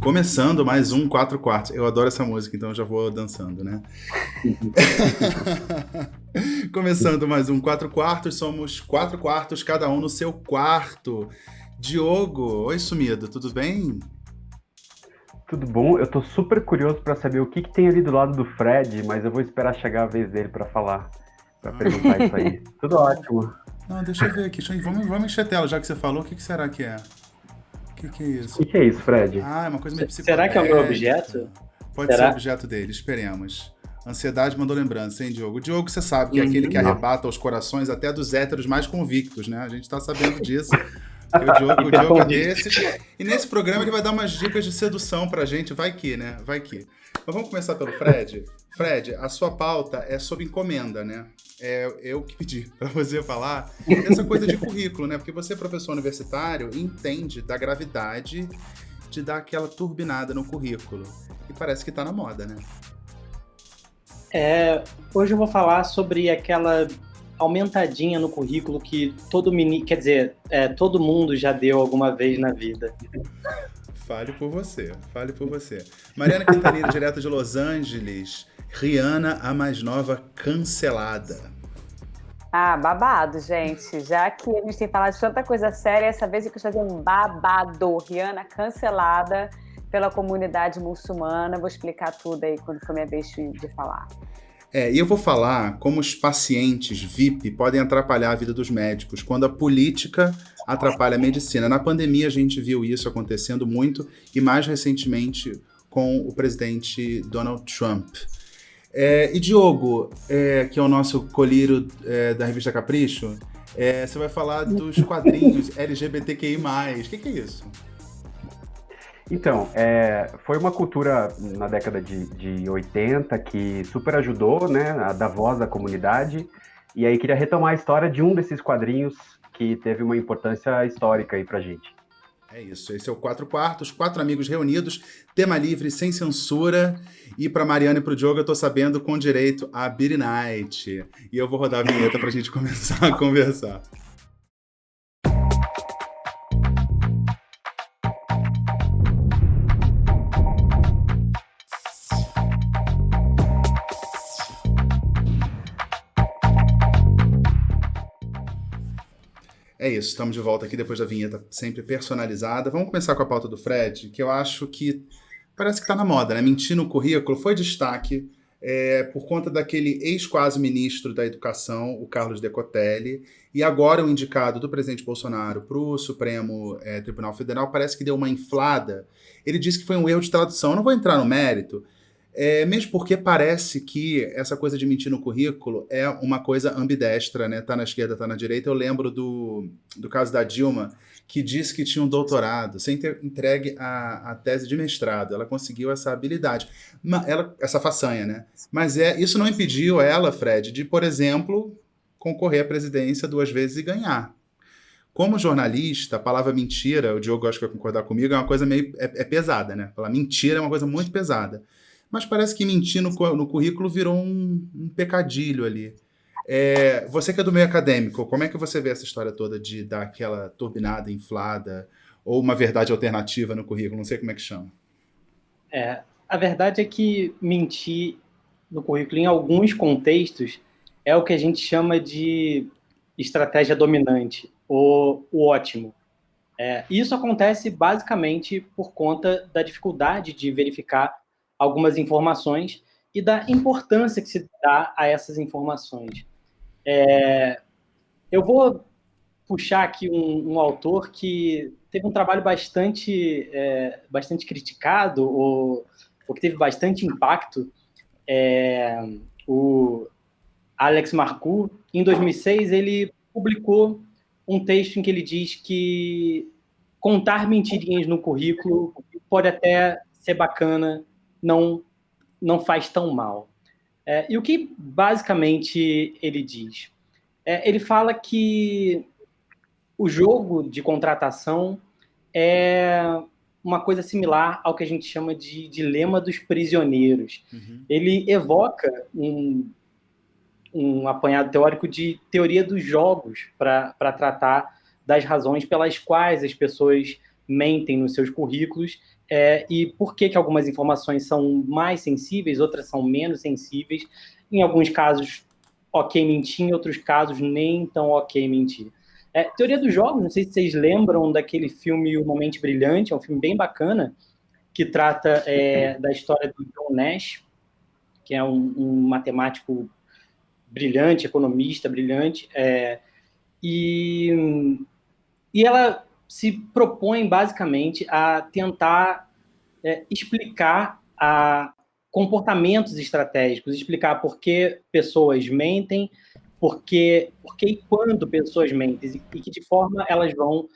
Começando mais um 4 quartos. Eu adoro essa música, então eu já vou dançando, né? Começando mais um 4 quartos, somos 4 quartos, cada um no seu quarto. Diogo, oi sumido, tudo bem? Tudo bom? Eu tô super curioso para saber o que que tem ali do lado do Fred, mas eu vou esperar chegar a vez dele para falar, para perguntar isso aí. Tudo Não, ótimo. não, deixa eu ver aqui. Vamos encher a tela, já que você falou. O que será que é? O que é O isso? que que é isso, Fred? Ah, é uma coisa meio Será que é o meu psicodélica. objeto? Pode ser o Será? objeto dele, esperemos. Ansiedade mandou lembrança, hein, Diogo? Diogo, você sabe que é aquele que Uhum. Nossa. arrebata os corações até dos héteros mais convictos, né? A gente tá sabendo disso. Porque o Diogo é Hiperconvicto. desses. E nesse programa ele vai dar umas dicas de sedução pra gente. Vai que, né? Vai que. Mas vamos começar pelo Fred. Fred, a sua pauta é sob encomenda, né? É eu que pedi pra você falar dessa coisa de currículo, né? Porque você é professor universitário e entende da gravidade de dar aquela turbinada no currículo. E parece que tá na moda, né? Hoje eu vou falar sobre aquela aumentadinha no currículo que todo menino, quer dizer, todo mundo já deu alguma vez na vida. Fale por você, fale por você. Mariana Quintanilha, direto de Los Angeles. Rihanna, a mais nova, cancelada. Ah, babado, gente. Já que a gente tem falado de tanta coisa séria, essa vez eu quis fazer um babado. Rihanna cancelada pela comunidade muçulmana. Vou explicar tudo aí quando for minha vez de falar. E eu vou falar como os pacientes VIP podem atrapalhar a vida dos médicos, quando a política atrapalha a medicina. Na pandemia a gente viu isso acontecendo muito, e mais recentemente com o presidente Donald Trump. E Diogo, que é o nosso colírio da revista Capricho, você vai falar dos quadrinhos LGBTQI+. O que é isso? Então, foi uma cultura na década de 80 que super ajudou, né, a dar voz à comunidade, e aí queria retomar a história de um desses quadrinhos que teve uma importância histórica aí pra gente. É isso, esse é o 4 quartos, 4 amigos reunidos, tema livre, sem censura, e pra Mariana e pro Diogo eu tô sabendo com direito a Beat Night. E eu vou rodar a vinheta pra gente começar a conversar. É isso, estamos de volta aqui depois da vinheta sempre personalizada. Vamos começar com a pauta do Fred, que eu acho que parece que está na moda, né? Mentir no currículo foi destaque por conta daquele ex-quase ministro da Educação, o Carlos Decotelli, e agora o indicado do presidente Bolsonaro para o Supremo Tribunal Federal parece que deu uma inflada. Ele disse que foi um erro de tradução. Eu não vou entrar no mérito, mesmo porque parece que essa coisa de mentir no currículo é uma coisa ambidestra, né? Tá na esquerda, tá na direita. Eu lembro do caso da Dilma, que disse que tinha um doutorado, sem ter entregue a tese de mestrado. Ela conseguiu essa habilidade, essa façanha, né? Mas isso não impediu ela, Fred, de, por exemplo, concorrer à presidência 2 vezes e ganhar. Como jornalista, a palavra mentira, o Diogo acho que vai concordar comigo, é uma coisa meio pesada, né? Falar mentira é uma coisa muito pesada. Mas parece que mentir no currículo virou um pecadilho ali. Você que é do meio acadêmico, como é que você vê essa história toda de dar aquela turbinada, inflada, ou uma verdade alternativa no currículo? Não sei como é que chama. A verdade é que mentir no currículo, em alguns contextos, é o que a gente chama de estratégia dominante, ou o ótimo. Isso acontece basicamente por conta da dificuldade de verificar algumas informações e da importância que se dá a essas informações. Eu vou puxar aqui um autor que teve um trabalho bastante criticado, ou que teve bastante impacto, o Alex Marcoux. Em 2006, ele publicou um texto em que ele diz que contar mentirinhas no currículo pode até ser bacana, não faz tão mal. E o que basicamente ele diz? Ele fala que o jogo de contratação é uma coisa similar ao que a gente chama de dilema dos prisioneiros. Uhum. Ele evoca um apanhado teórico de teoria dos jogos para tratar das razões pelas quais as pessoas mentem nos seus currículos e por que algumas informações são mais sensíveis, outras são menos sensíveis. Em alguns casos, ok mentir, em outros casos, nem tão ok mentir. Teoria dos jogos, não sei se vocês lembram daquele filme Uma Mente Brilhante, é um filme bem bacana, que trata da história do John Nash, que é um matemático brilhante, economista brilhante, e ela se propõe, basicamente, a tentar explicar comportamentos estratégicos, explicar por que pessoas mentem, por que e quando pessoas mentem, e que de forma elas vão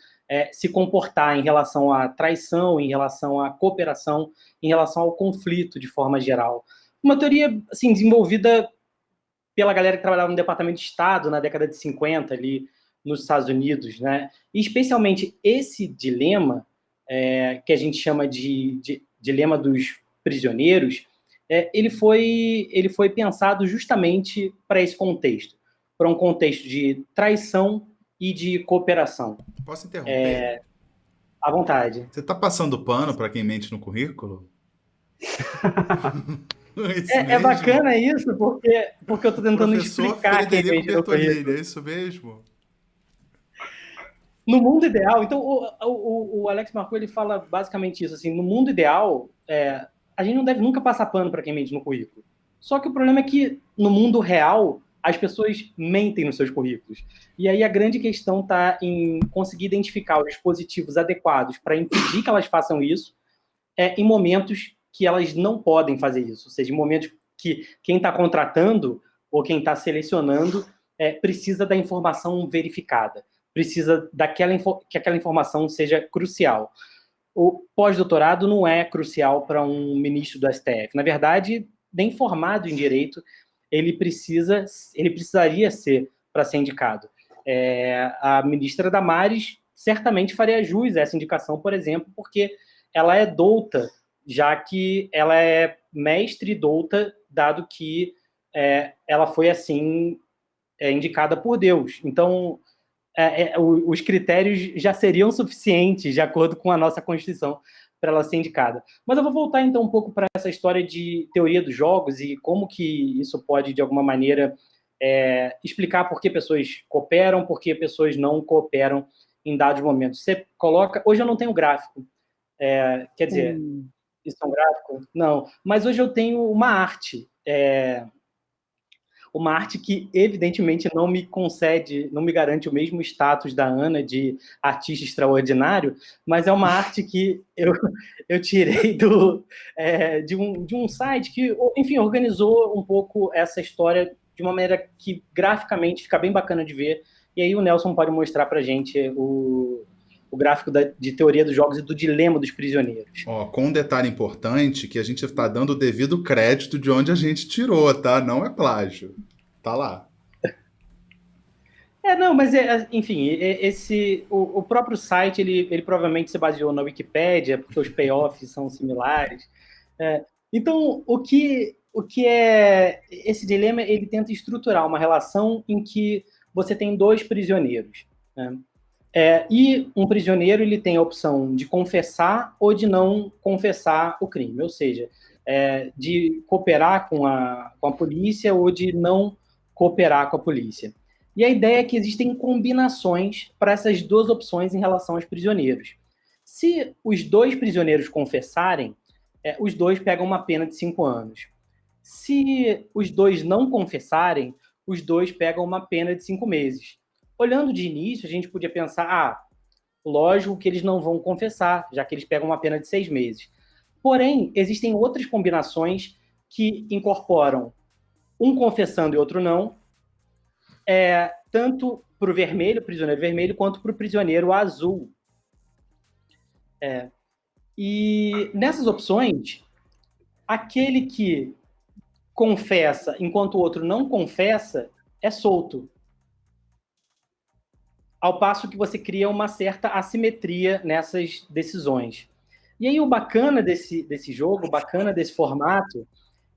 se comportar em relação à traição, em relação à cooperação, em relação ao conflito, de forma geral. Uma teoria assim, desenvolvida pela galera que trabalhava no Departamento de Estado na década de 50, ali nos Estados Unidos, né? E especialmente esse dilema, que a gente chama de dilema dos prisioneiros, ele foi pensado justamente para esse contexto, para um contexto de traição e de cooperação. Posso interromper? À vontade. Você está passando pano para quem mente no currículo? É bacana isso, porque eu estou tentando explicar quem Frederico mente no currículo. É isso mesmo? No mundo ideal, então o Alex Marcou, ele fala basicamente isso, assim, no mundo ideal, a gente não deve nunca passar pano para quem mente no currículo. Só que o problema é que no mundo real, as pessoas mentem nos seus currículos. E aí a grande questão está em conseguir identificar os dispositivos adequados para impedir que elas façam isso em momentos que elas não podem fazer isso. Ou seja, em momentos que quem está contratando ou quem está selecionando precisa da informação verificada. Precisa que aquela informação seja crucial. O pós-doutorado não é crucial para um ministro do STF. Na verdade, nem formado em direito, ele precisaria ser para ser indicado. A ministra Damares certamente faria jus a essa indicação, por exemplo, porque ela é douta, já que ela é mestre douta, dado que ela foi, assim, indicada por Deus. Então, os critérios já seriam suficientes, de acordo com a nossa Constituição, para ela ser indicada. Mas eu vou voltar, então, um pouco para essa história de teoria dos jogos e como que isso pode, de alguma maneira, explicar por que pessoas cooperam, por que pessoas não cooperam em dados momentos. Você coloca... Hoje eu não tenho gráfico. Quer dizer, isso é um gráfico? Não. Mas hoje eu tenho uma arte. Uma arte que, evidentemente, não me garante o mesmo status da Ana de artista extraordinário, mas é uma arte que eu tirei de um site que, enfim, organizou um pouco essa história de uma maneira que, graficamente, fica bem bacana de ver. E aí o Nelson pode mostrar para a gente o gráfico de teoria dos jogos e do dilema dos prisioneiros. Com um detalhe importante, que a gente está dando o devido crédito de onde a gente tirou, tá? Não é plágio. Tá lá. Não, mas, enfim, o próprio site, ele provavelmente se baseou na Wikipédia, porque os payoffs são similares. Então, o que é esse dilema? Ele tenta estruturar uma relação em que você tem dois prisioneiros, né? E um prisioneiro, ele tem a opção de confessar ou de não confessar o crime, ou seja, de cooperar com a polícia ou de não cooperar com a polícia. E a ideia é que existem combinações para essas duas opções em relação aos prisioneiros. Se os dois prisioneiros confessarem, os dois pegam uma pena de 5 anos. Se os dois não confessarem, os dois pegam uma pena de 5 meses. Olhando de início, a gente podia pensar, lógico que eles não vão confessar, já que eles pegam uma pena de 6 meses. Porém, existem outras combinações que incorporam um confessando e outro não, tanto para o prisioneiro vermelho, quanto para o prisioneiro azul. E nessas opções, aquele que confessa enquanto o outro não confessa é solto. Ao passo que você cria uma certa assimetria nessas decisões. E aí o bacana desse jogo, o bacana desse formato,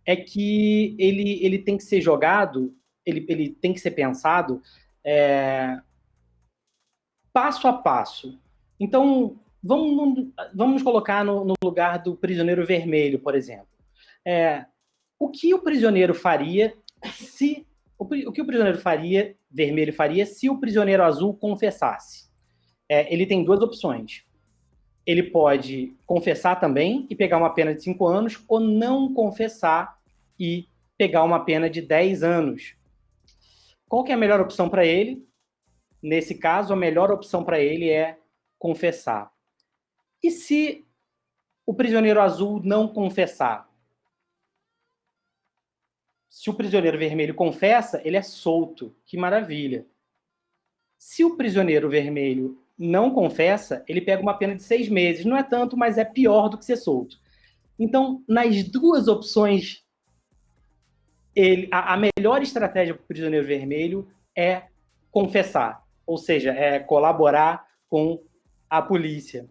é que ele tem que ser jogado, ele tem que ser pensado passo a passo. Então, vamos colocar no lugar do prisioneiro vermelho, por exemplo. O que o prisioneiro faria se... O que o prisioneiro vermelho faria se o prisioneiro azul confessasse? Ele tem duas opções. Ele pode confessar também e pegar uma pena de 5 anos, ou não confessar e pegar uma pena de 10 anos. Qual que é a melhor opção para ele? Nesse caso, a melhor opção para ele é confessar. E se o prisioneiro azul não confessar? Se o prisioneiro vermelho confessa, ele é solto. Que maravilha. Se o prisioneiro vermelho não confessa, ele pega uma pena de 6 meses. Não é tanto, mas é pior do que ser solto. Então, nas duas opções, a melhor estratégia para o prisioneiro vermelho é confessar. Ou seja, é colaborar com a polícia.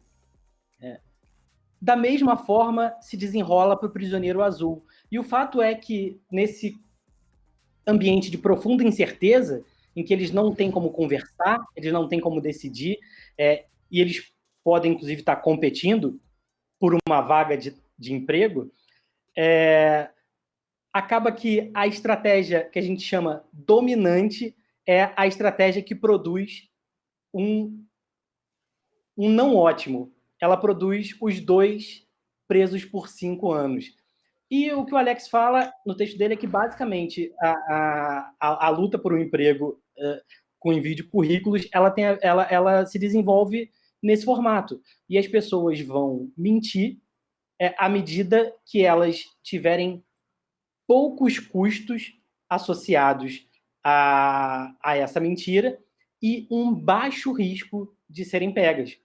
Da mesma forma, se desenrola para o prisioneiro azul. E o fato é que, nesse ambiente de profunda incerteza, em que eles não têm como conversar, eles não têm como decidir, e eles podem, inclusive, estar competindo por uma vaga de emprego, acaba que a estratégia que a gente chama dominante é a estratégia que produz um não ótimo. Ela produz os dois presos por 5 anos. E o que o Alex fala no texto dele é que, basicamente, a luta por um emprego com envio de currículos, ela se desenvolve nesse formato. E as pessoas vão mentir à medida que elas tiverem poucos custos associados a essa mentira e um baixo risco de serem pegas.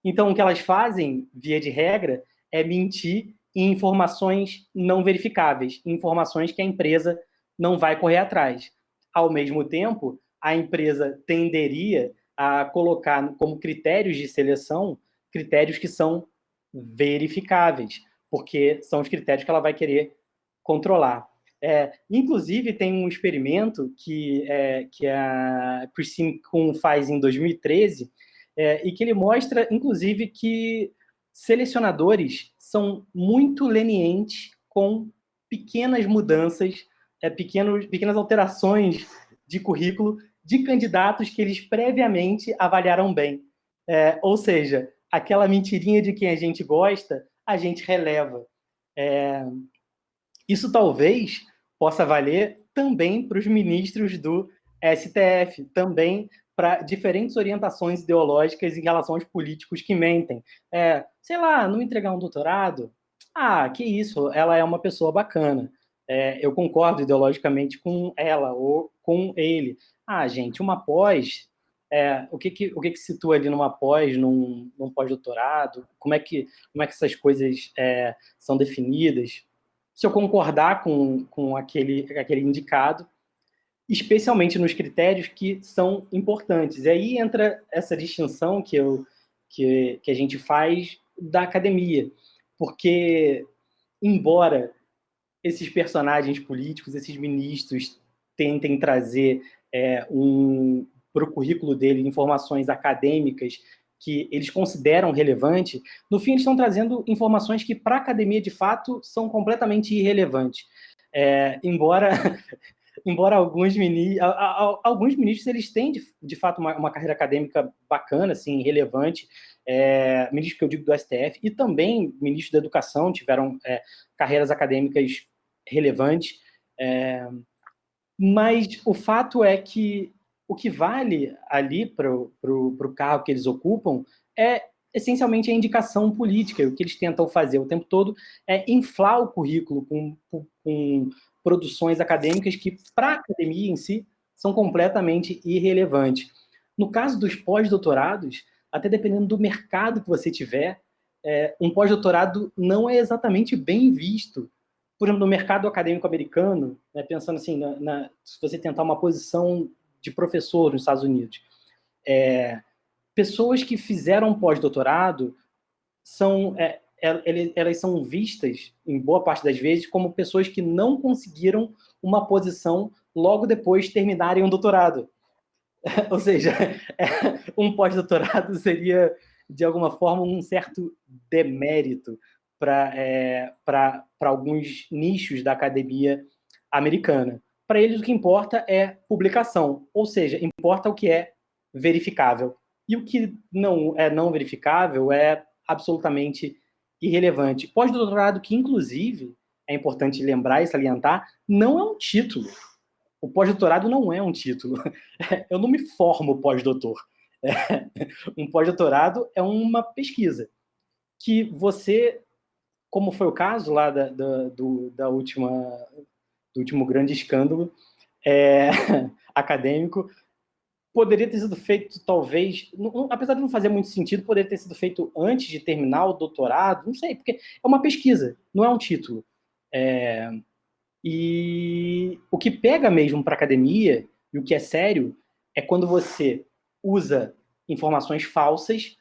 Então, o que elas fazem, via de regra, é mentir em informações não verificáveis, informações que a empresa não vai correr atrás. Ao mesmo tempo, a empresa tenderia a colocar como critérios de seleção critérios que são verificáveis, porque são os critérios que ela vai querer controlar. Inclusive, tem um experimento que a Christine Kuhn faz em 2013, e que ele mostra, inclusive, que selecionadores são muito lenientes com pequenas mudanças, pequenas alterações de currículo de candidatos que eles previamente avaliaram bem. Ou seja, aquela mentirinha de quem a gente gosta, a gente releva. Isso talvez possa valer também para os ministros do STF, também para diferentes orientações ideológicas em relação aos políticos que mentem. Sei lá, não entregar um doutorado? Ah, que isso, ela é uma pessoa bacana. Eu concordo ideologicamente com ela ou com ele. Ah, gente, uma pós, o que se situa ali numa pós, num pós-doutorado? Como é que essas coisas são definidas? Se eu concordar com aquele indicado, especialmente nos critérios que são importantes. E aí entra essa distinção que a gente faz da academia, porque, embora esses personagens políticos, esses ministros, tentem trazer para o currículo dele informações acadêmicas que eles consideram relevante, no fim eles estão trazendo informações que, para a academia, de fato, são completamente irrelevantes. Embora alguns ministros eles têm, de fato, uma carreira acadêmica bacana, assim, relevante, ministros que eu digo do STF, e também ministros da educação tiveram carreiras acadêmicas relevantes, mas o fato é que o que vale ali para o cargo que eles ocupam é essencialmente a indicação política. O que eles tentam fazer o tempo todo é inflar o currículo com produções acadêmicas que, para a academia em si, são completamente irrelevantes. No caso dos pós-doutorados, até dependendo do mercado que você tiver, um pós-doutorado não é exatamente bem visto. Por exemplo, no mercado acadêmico americano, pensando assim, se você tentar uma posição de professor nos Estados Unidos, pessoas que fizeram pós-doutorado elas são vistas, em boa parte das vezes, como pessoas que não conseguiram uma posição logo depois de terminarem um doutorado. Ou seja, um pós-doutorado seria de alguma forma, um certo demérito para alguns nichos da academia americana. Para eles, o que importa é publicação, ou seja, importa o que é verificável. E o que não é não verificável é absolutamente irrelevante. Pós-doutorado, que inclusive, é importante lembrar e salientar, não é um título. O pós-doutorado não é um título. Eu não me formo pós-doutor. Um pós-doutorado é uma pesquisa que você, como foi o caso lá da do último grande escândalo acadêmico, poderia ter sido feito, talvez, apesar de não fazer muito sentido, poderia ter sido feito antes de terminar o doutorado, não sei, porque é uma pesquisa, não é um título. E o que pega mesmo para a academia, e o que é sério, é quando você usa informações falsas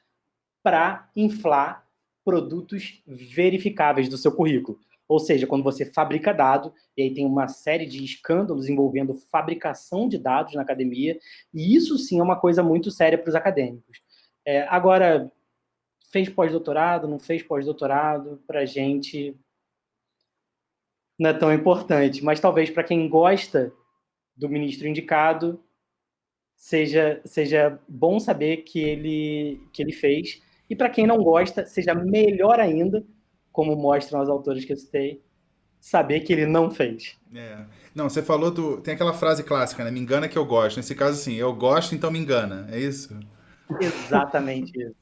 para inflar produtos verificáveis do seu currículo. Ou seja, quando você fabrica dado, e aí tem uma série de escândalos envolvendo fabricação de dados na academia, e isso sim é uma coisa muito séria para os acadêmicos. Agora, fez pós-doutorado, não fez pós-doutorado, para a gente não é tão importante, mas talvez para quem gosta do ministro indicado, seja bom saber que ele fez, e para quem não gosta, seja melhor ainda, como mostram os autores que eu citei, saber que ele não fez. Não, você falou tem aquela frase clássica, né? Me engana que eu gosto. Nesse caso, assim, eu gosto, então me engana. É isso? Exatamente isso.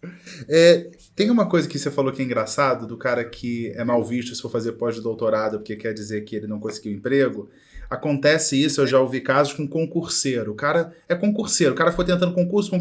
Tem uma coisa que você falou que é engraçado, do cara que é mal visto se for fazer pós-doutorado, porque quer dizer que ele não conseguiu emprego. Acontece isso, eu já ouvi casos com concurseiro. O cara é concurseiro, o cara foi tentando concurso,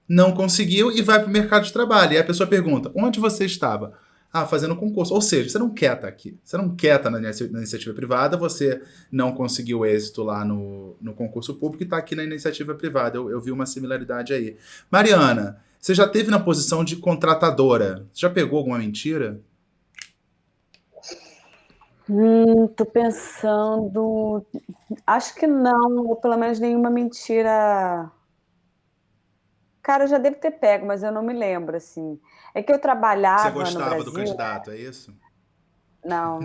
não conseguiu e vai para o mercado de trabalho. E a pessoa pergunta, onde você estava? Ah, fazendo concurso. Ou seja, você não quer estar aqui. Você não quer estar na iniciativa privada, você não conseguiu êxito lá no concurso público e está aqui na iniciativa privada. Eu vi uma similaridade aí. Mariana, você já esteve na posição de contratadora. Você já pegou alguma mentira? Tô pensando. Acho que não, ou pelo menos nenhuma mentira. Cara, eu já devo ter pego, mas eu não me lembro, assim. É que eu Você trabalhava no gostava do Brasil. candidato, é isso? Não.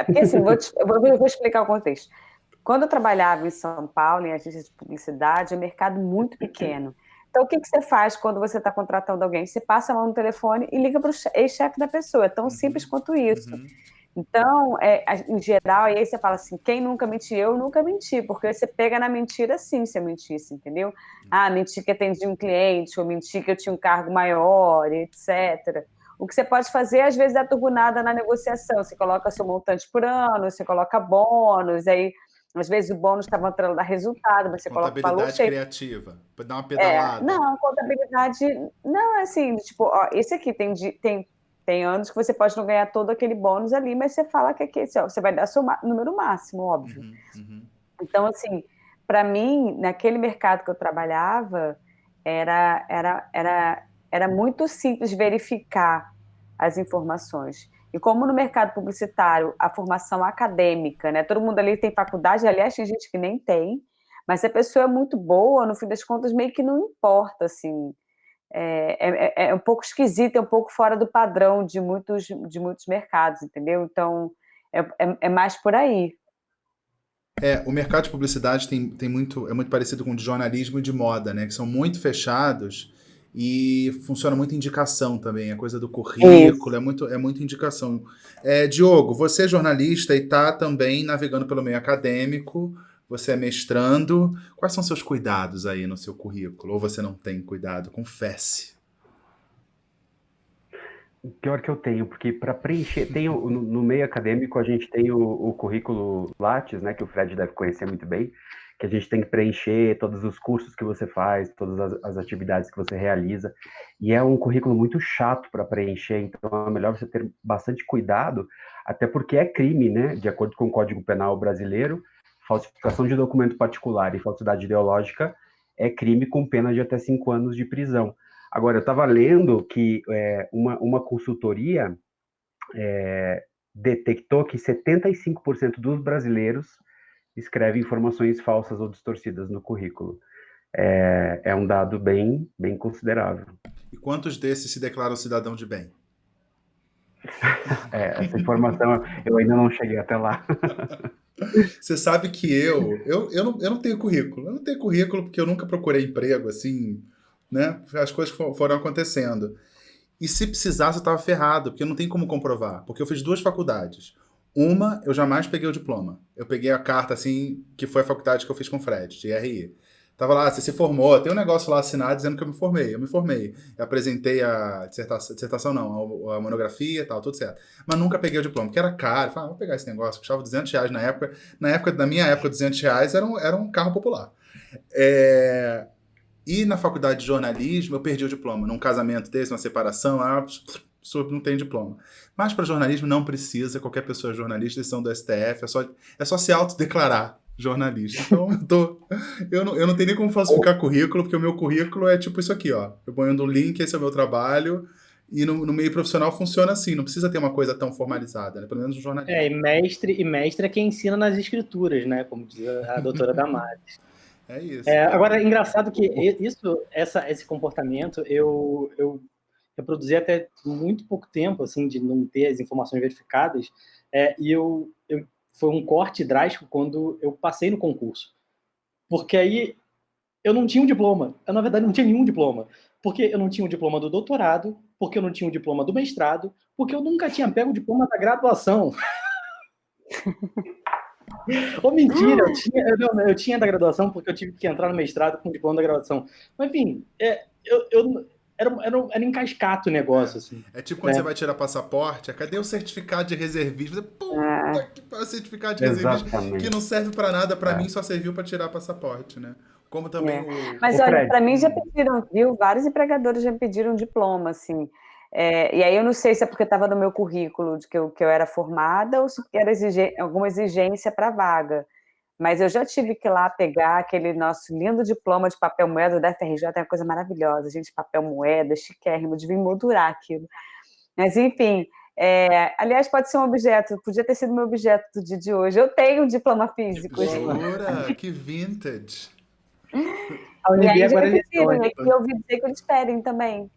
Porque assim, eu vou explicar o contexto. Quando eu trabalhava em São Paulo, em agência de publicidade, é um mercado muito pequeno. Então, o que você faz quando você está contratando alguém? Você passa a mão no telefone e liga para o ex-chefe da pessoa. É tão simples quanto isso. Então, em geral, e aí você fala assim, quem nunca mentiu? Eu nunca menti, porque você pega na mentira sim se eu mentisse, entendeu? Ah, menti que atendi um cliente, ou menti que eu tinha um cargo maior, etc. O que você pode fazer, às vezes, é dar turbinada na negociação. Você coloca seu montante por ano, você coloca bônus, aí, às vezes, o bônus estava atrelado a resultado, mas você coloca o valor Contabilidade cheio. criativa, para dar uma pedalada. Não, contabilidade... Não, é assim, tipo, ó, esse aqui tem anos que você pode não ganhar todo aquele bônus ali, mas você fala que aqui, assim, ó, você vai dar seu número máximo, óbvio. Então, assim, para mim, naquele mercado que eu trabalhava, era muito simples verificar as informações. E como no mercado publicitário, a formação acadêmica, né? Todo mundo ali tem faculdade, aliás, tem gente que nem tem, mas se a pessoa é muito boa, no fim das contas, meio que não importa, assim. É um pouco esquisito, é um pouco fora do padrão de muitos mercados, entendeu? Então, é mais por aí. O mercado de publicidade é muito parecido com o de jornalismo e de moda, né? Que são muito fechados e funciona muito indicação também. A coisa do currículo é muito indicação. Diogo, você é jornalista e está também navegando pelo meio acadêmico. Você é mestrando. Quais são seus cuidados aí no seu currículo? Ou você não tem cuidado? Confesse. Pior que eu tenho, porque para preencher, no meio acadêmico a gente tem o currículo Lattes, né, que o Fred deve conhecer muito bem, que a gente tem que preencher todos os cursos que você faz, todas as atividades que você realiza, e é um currículo muito chato para preencher, então é melhor você ter bastante cuidado, até porque é crime, né, de acordo com o Código Penal brasileiro, falsificação de documento particular e falsidade ideológica é crime com pena de até 5 anos de prisão. Agora, eu estava lendo que uma consultoria detectou que 75% dos brasileiros escrevem informações falsas ou distorcidas no currículo. é um dado bem, bem considerável. E quantos desses se declaram cidadão de bem? Essa informação eu ainda não cheguei até lá. Você sabe que eu não tenho currículo. Eu não tenho currículo porque eu nunca procurei emprego, assim, né? As coisas foram acontecendo. E se precisasse, eu estava ferrado, porque não tem como comprovar. Porque eu fiz 2 faculdades. Uma, eu jamais peguei o diploma. Eu peguei a carta, assim, que foi a faculdade que eu fiz com o Fred, de RI. Tava lá, você se formou, tem um negócio lá assinado dizendo que eu me formei. Eu me formei. Eu apresentei a dissertação não, a monografia e tal, tudo certo. Mas nunca peguei o diploma, porque era caro. Eu falei, vou pegar esse negócio, custava R$200 na época. Na minha época, R$200 era um carro popular. E na faculdade de jornalismo, eu perdi o diploma. Num casamento desse, uma separação, não tem diploma. Mas para jornalismo não precisa, qualquer pessoa é jornalista, decisão do STF, é só se autodeclarar jornalista. Então eu não tenho nem como falsificar currículo, porque o meu currículo é tipo isso aqui, ó. Eu ponho no link, esse é o meu trabalho, e no meio profissional funciona assim, não precisa ter uma coisa tão formalizada, né? Pelo menos no jornalismo. E mestre é quem ensina nas escrituras, né? Como diz a doutora Damares. É isso. Agora, é engraçado que esse comportamento eu reproduzi até muito pouco tempo, assim, de não ter as informações verificadas, e foi um corte drástico quando eu passei no concurso. Porque aí eu não tinha um diploma. Eu, na verdade, não tinha nenhum diploma. Porque eu não tinha o diploma do doutorado, porque eu não tinha o diploma do mestrado, porque eu nunca tinha pego o diploma da graduação. Ou mentira, eu tinha da graduação porque eu tive que entrar no mestrado com o diploma da graduação. Mas, enfim, era encascado o negócio. Assim. É tipo quando você vai tirar passaporte, cadê o certificado de reservista? Puta que pariu, certificado de reservista que não serve pra nada, pra mim só serviu pra tirar passaporte, né? Como também Mas olha, pra mim já pediram, viu? Vários empregadores já pediram diploma, assim. E aí eu não sei se é porque estava no meu currículo de que eu era formada ou se era alguma exigência para vaga. Mas eu já tive que ir lá pegar aquele nosso lindo diploma de papel moeda da FRJ, é uma coisa maravilhosa, gente, papel moeda, chiquérrimo, devia moldurar aquilo. Mas, enfim, aliás, pode ser um objeto, podia ter sido meu objeto do dia de hoje. Eu tenho um diploma físico. Jura? Que vintage! E aí já pediram, né? E eu ouvi dizer que eles pedem também.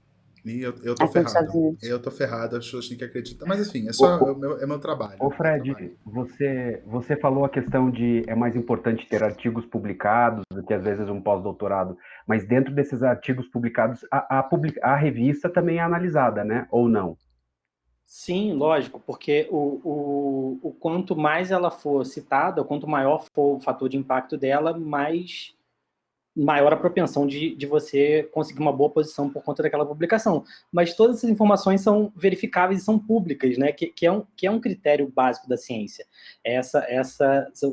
E eu tô ferrado. Eu tô ferrado, as pessoas têm que acreditar. Mas enfim, é meu trabalho. Ô Fred, você falou a questão de é mais importante ter artigos publicados do que às vezes um pós-doutorado, mas dentro desses artigos publicados, a revista também é analisada, né? Ou não? Sim, lógico, porque o quanto mais ela for citada, quanto maior for o fator de impacto dela, maior a propensão de você conseguir uma boa posição por conta daquela publicação. Mas todas essas informações são verificáveis e são públicas, né? Que é um critério básico da ciência.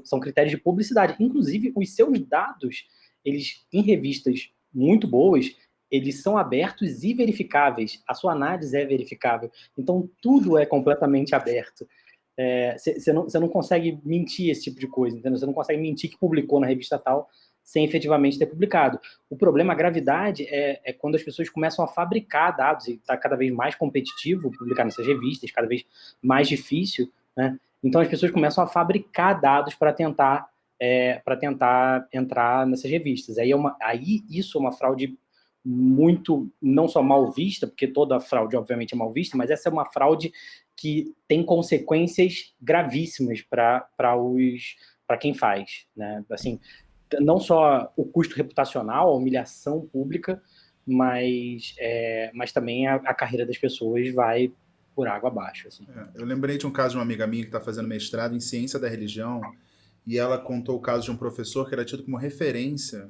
São critérios de publicidade. Inclusive, os seus dados, eles em revistas muito boas, eles são abertos e verificáveis. A sua análise é verificável. Então, tudo é completamente aberto. Você não consegue mentir esse tipo de coisa, entendeu? Você não consegue mentir que publicou na revista tal, sem efetivamente ter publicado. O problema, a gravidade, é quando as pessoas começam a fabricar dados, e está cada vez mais competitivo publicar nessas revistas, cada vez mais difícil, né? Então as pessoas começam a fabricar dados para tentar entrar nessas revistas. Aí isso é uma fraude muito, não só mal vista, porque toda fraude, obviamente, é mal vista, mas essa é uma fraude que tem consequências gravíssimas para quem faz, né? Assim, não só o custo reputacional, a humilhação pública, mas também a carreira das pessoas vai por água abaixo. Assim. Eu lembrei de um caso de uma amiga minha que está fazendo mestrado em ciência da religião, e ela contou o caso de um professor que era tido como referência,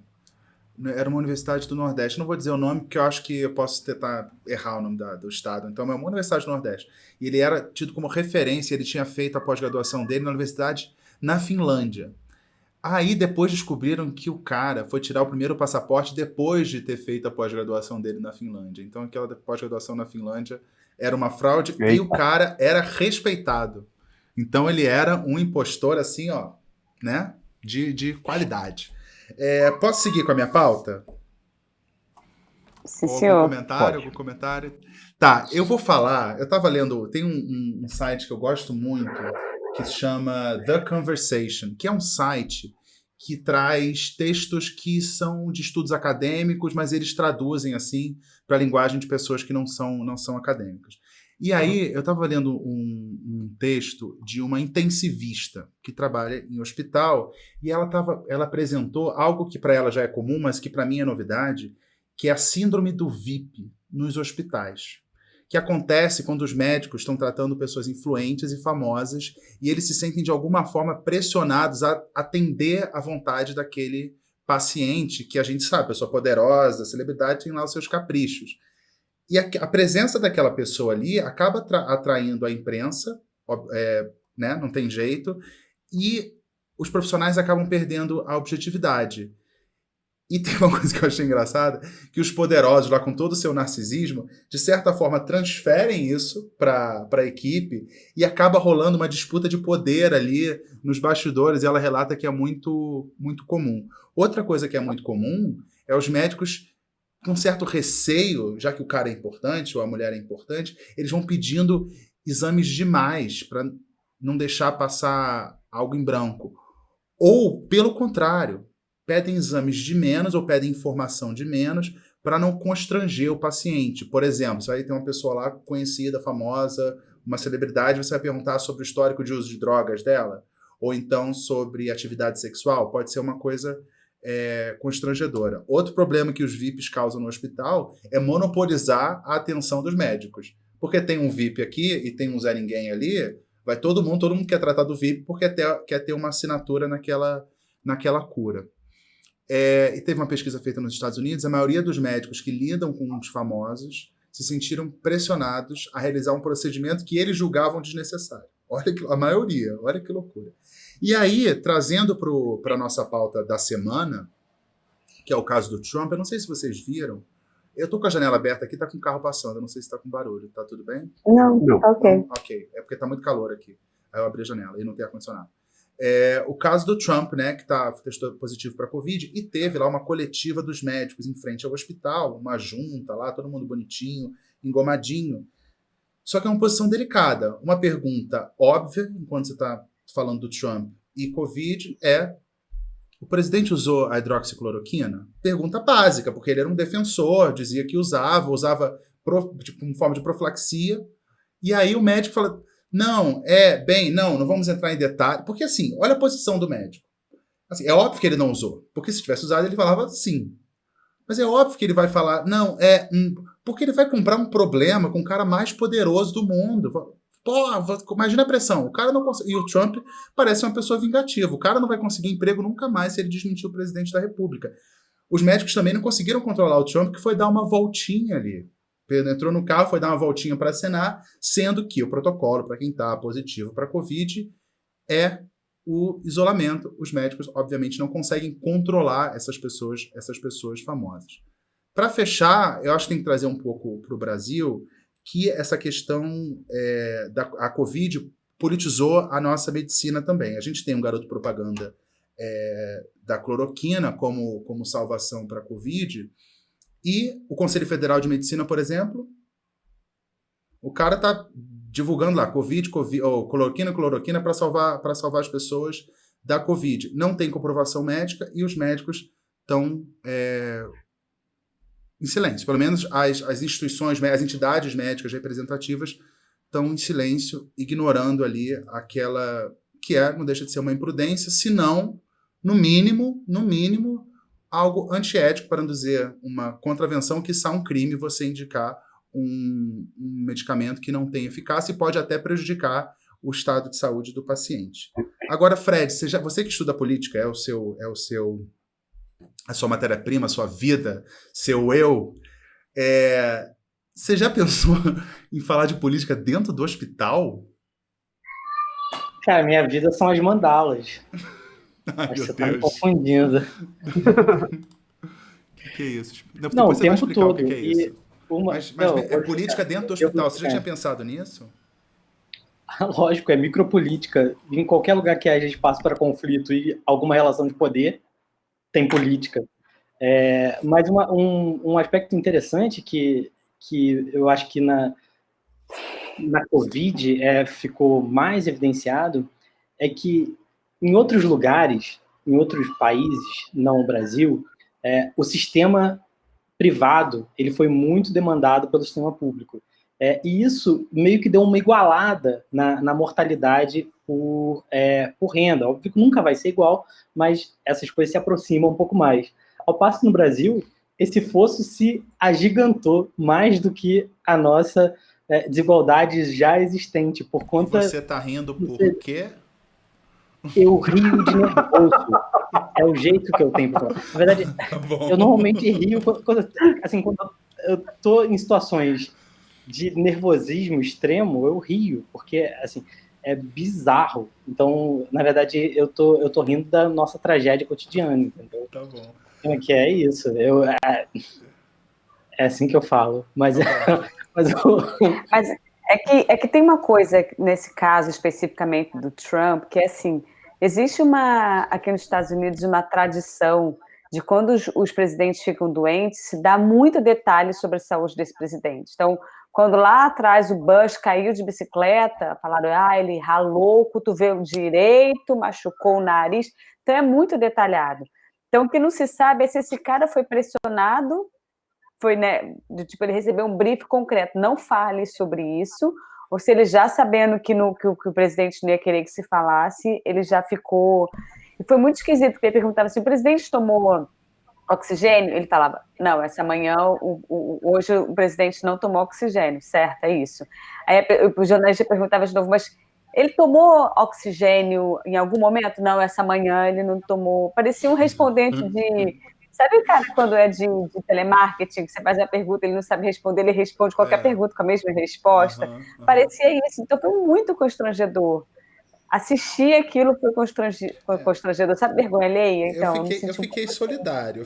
era uma universidade do Nordeste, não vou dizer o nome porque eu acho que eu posso tentar errar o nome do estado, então é uma universidade do Nordeste, e ele era tido como referência, ele tinha feito a pós-graduação dele na universidade na Finlândia. Aí depois descobriram que o cara foi tirar o primeiro passaporte depois de ter feito a pós-graduação dele na Finlândia. Então aquela pós-graduação na Finlândia era uma fraude. Eita. E o cara era respeitado. Então ele era um impostor assim, ó, né? De qualidade. Posso seguir com a minha pauta? Sim, senhor. Algum comentário? Tá, eu vou falar. Eu tava lendo, tem um site que eu gosto muito que se chama The Conversation, que é um site que traz textos que são de estudos acadêmicos, mas eles traduzem assim para a linguagem de pessoas que não são acadêmicas. E aí eu estava lendo um texto de uma intensivista que trabalha em hospital e ela apresentou algo que para ela já é comum, mas que para mim é novidade, que é a síndrome do VIP nos hospitais, que acontece quando os médicos estão tratando pessoas influentes e famosas e eles se sentem de alguma forma pressionados a atender à vontade daquele paciente, que a gente sabe, pessoa poderosa, celebridade, tem lá os seus caprichos. E a presença daquela pessoa ali acaba atraindo a imprensa, né, não tem jeito, e os profissionais acabam perdendo a objetividade. E tem uma coisa que eu achei engraçada, que os poderosos, lá com todo o seu narcisismo, de certa forma transferem isso para a equipe e acaba rolando uma disputa de poder ali nos bastidores, e ela relata que é muito, muito comum. Outra coisa que é muito comum é os médicos, com certo receio, já que o cara é importante ou a mulher é importante, eles vão pedindo exames demais para não deixar passar algo em branco. Ou, pelo contrário, pedem exames de menos ou pedem informação de menos para não constranger o paciente. Por exemplo, você vai ter uma pessoa lá conhecida, famosa, uma celebridade, você vai perguntar sobre o histórico de uso de drogas dela, ou então sobre atividade sexual, pode ser uma coisa constrangedora. Outro problema que os VIPs causam no hospital é monopolizar a atenção dos médicos. Porque tem um VIP aqui e tem um Zé Ninguém ali, vai todo mundo quer tratar do VIP porque quer ter uma assinatura naquela cura. E teve uma pesquisa feita nos Estados Unidos, a maioria dos médicos que lidam com os famosos se sentiram pressionados a realizar um procedimento que eles julgavam desnecessário. A maioria, olha que loucura. E aí, trazendo para a nossa pauta da semana, que é o caso do Trump, eu não sei se vocês viram, eu tô com a janela aberta aqui, tá com o carro passando, eu não sei se tá com barulho, tá tudo bem? Não, tá ok. Ok, é porque tá muito calor aqui. Aí eu abri a janela e não tem ar-condicionado. O caso do Trump, né, que testou positivo para Covid, e teve lá uma coletiva dos médicos em frente ao hospital, uma junta lá, todo mundo bonitinho, engomadinho. Só que é uma posição delicada. Uma pergunta óbvia, enquanto você está falando do Trump e Covid, o presidente usou a hidroxicloroquina? Pergunta básica, porque ele era um defensor, dizia que usava como forma de profilaxia, e aí o médico fala, não vamos entrar em detalhe, porque assim, olha a posição do médico. Assim, é óbvio que ele não usou, porque se tivesse usado ele falava sim. Mas é óbvio que ele vai falar, porque ele vai comprar um problema com o cara mais poderoso do mundo. Pô, imagina a pressão. O cara não consegue. E o Trump parece uma pessoa vingativa. O cara não vai conseguir emprego nunca mais se ele desmentir o presidente da República. Os médicos também não conseguiram controlar o Trump, que foi dar uma voltinha ali. Ele entrou no carro, foi dar uma voltinha para acenar, sendo que o protocolo para quem está positivo para Covid é o isolamento. Os médicos, obviamente, não conseguem controlar essas pessoas famosas. Para fechar, eu acho que tem que trazer um pouco para o Brasil que essa questão a Covid politizou a nossa medicina também. A gente tem um garoto propaganda da cloroquina como salvação para a Covid, e o Conselho Federal de Medicina, por exemplo, o cara está divulgando lá cloroquina para salvar as pessoas da Covid. Não tem comprovação médica e os médicos estão em silêncio. Pelo menos as instituições, as entidades médicas representativas estão em silêncio, ignorando ali aquela que não deixa de ser uma imprudência, se não, no mínimo, algo antiético, para não dizer uma contravenção, que é um crime você indicar um medicamento que não tem eficácia e pode até prejudicar o estado de saúde do paciente. Agora, Fred, você que estuda política, a sua matéria-prima, a sua vida, seu eu, você já pensou em falar de política dentro do hospital? Cara, minha vida são as mandalas. Ai, você meu tá me Deus. confundindo. Que é isso? Não, o você vai tempo explicar todo. o que é isso. Mas é política dentro do hospital. Você já tinha pensado nisso? Lógico, é micropolítica. Em qualquer lugar que haja espaço para conflito e alguma relação de poder, tem política. Mas um aspecto interessante que eu acho que na Covid ficou mais evidenciado é que em outros lugares em outros países, não o Brasil, o sistema privado ele foi muito demandado pelo sistema público. E isso meio que deu uma igualada na mortalidade por renda. Óbvio que nunca vai ser igual, mas essas coisas se aproximam um pouco mais. Ao passo que no Brasil, esse fosso se agigantou mais do que a nossa desigualdade já existente. Por conta. Você tá rindo por quê? Eu rio de nervoso. É o jeito que eu tenho para falar. Na verdade, eu normalmente rio quando eu tô em situações de nervosismo extremo, eu rio, porque assim, é bizarro. Então, na verdade, eu tô rindo da nossa tragédia cotidiana, entendeu? Tá bom. Que é isso. É assim que eu falo. Mas é que tem uma coisa nesse caso especificamente do Trump, que é assim, existe aqui nos Estados Unidos uma tradição de quando os presidentes ficam doentes, se dá muito detalhe sobre a saúde desse presidente. Então, quando lá atrás o Bush caiu de bicicleta, falaram, ele ralou o cotovelo direito, machucou o nariz, então é muito detalhado. Então, o que não se sabe é se esse cara foi pressionado, né, ele recebeu um brief concreto, não fale sobre isso, ou se ele já sabendo que o presidente não ia querer que se falasse, ele já ficou... E foi muito esquisito, porque ele perguntava assim, o presidente tomou oxigênio? Ele falava, não, essa manhã, hoje o presidente não tomou oxigênio, certo, é isso. Aí o jornalista perguntava de novo, mas ele tomou oxigênio em algum momento? Não, essa manhã ele não tomou. Parecia um respondente de... Sabe, cara, quando é de telemarketing, que você faz a pergunta, ele não sabe responder, ele responde qualquer pergunta com a mesma resposta. Parecia isso, então foi muito constrangedor. Assistir aquilo foi constrangedor. Sabe, vergonha alheia? Então, eu fiquei solidário,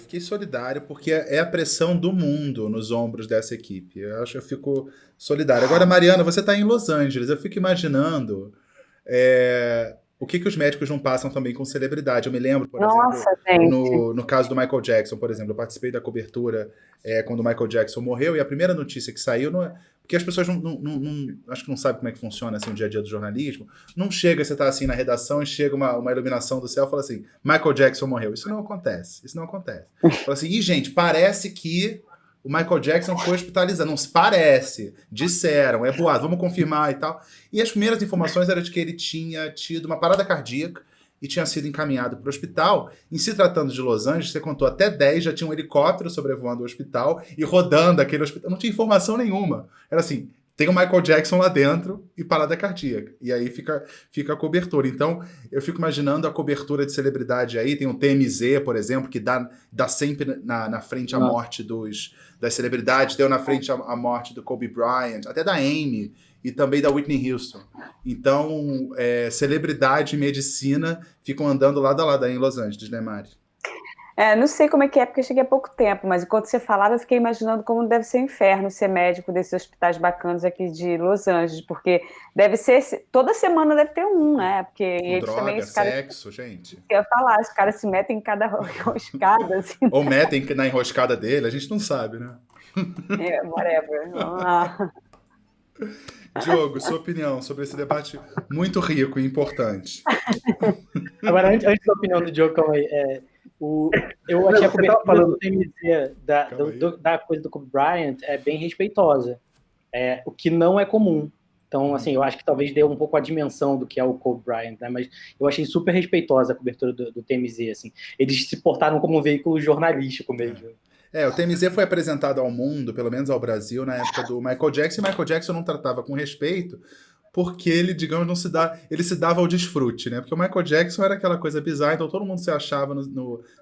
porque é a pressão do mundo nos ombros dessa equipe. Eu fico solidário. Agora, Mariana, você está em Los Angeles, eu fico imaginando o que os médicos não passam também com celebridade. Eu me lembro, por exemplo, no caso do Michael Jackson, por exemplo, eu participei da cobertura quando o Michael Jackson morreu, e a primeira notícia que saiu, porque as pessoas acho que não sabem como é que funciona assim, o dia a dia do jornalismo, não chega, você tá assim na redação e chega uma iluminação do céu e fala assim, Michael Jackson morreu. Isso não acontece. Fala assim, gente, parece que o Michael Jackson foi hospitalizado. Não se parece. Disseram, é boato, vamos confirmar e tal. E as primeiras informações eram de que ele tinha tido uma parada cardíaca e tinha sido encaminhado para o hospital. Em se tratando de Los Angeles, você contou até 10, já tinha um helicóptero sobrevoando o hospital e rodando aquele hospital. Não tinha informação nenhuma. Era assim, tem o Michael Jackson lá dentro e parada cardíaca. E aí fica a cobertura. Então, eu fico imaginando a cobertura de celebridade aí. Tem o TMZ, por exemplo, que dá sempre na frente a morte das celebridades. Deu na frente a morte do Kobe Bryant, até da Amy e também da Whitney Houston. Então, celebridade e medicina ficam andando lado a lado aí em Los Angeles, né, Mari? Não sei como é que é, porque eu cheguei há pouco tempo, mas enquanto você falava, eu fiquei imaginando como deve ser o inferno ser médico desses hospitais bacanas aqui de Los Angeles, porque deve ser, toda semana deve ter um, né? Porque eles droga, também, sexo, gente. Eu ia falar, os caras se metem em cada enroscada. Assim. Ou metem na enroscada dele, a gente não sabe, né? Whatever. Vamos lá. Diogo, sua opinião sobre esse debate muito rico e importante. Agora, antes da opinião do Diogo, calma aí. Eu achei a cobertura do TMZ da coisa do Kobe Bryant bem respeitosa, o que não é comum. Então, assim, eu acho que talvez dê um pouco a dimensão do que é o Kobe Bryant, né? Mas eu achei super respeitosa a cobertura do TMZ, assim. Eles se portaram como um veículo jornalístico mesmo. O TMZ foi apresentado ao mundo, pelo menos ao Brasil, na época do Michael Jackson, e Michael Jackson não tratava com respeito, porque ele, digamos, ele se dava ao desfrute, né? Porque o Michael Jackson era aquela coisa bizarra, então todo mundo se achava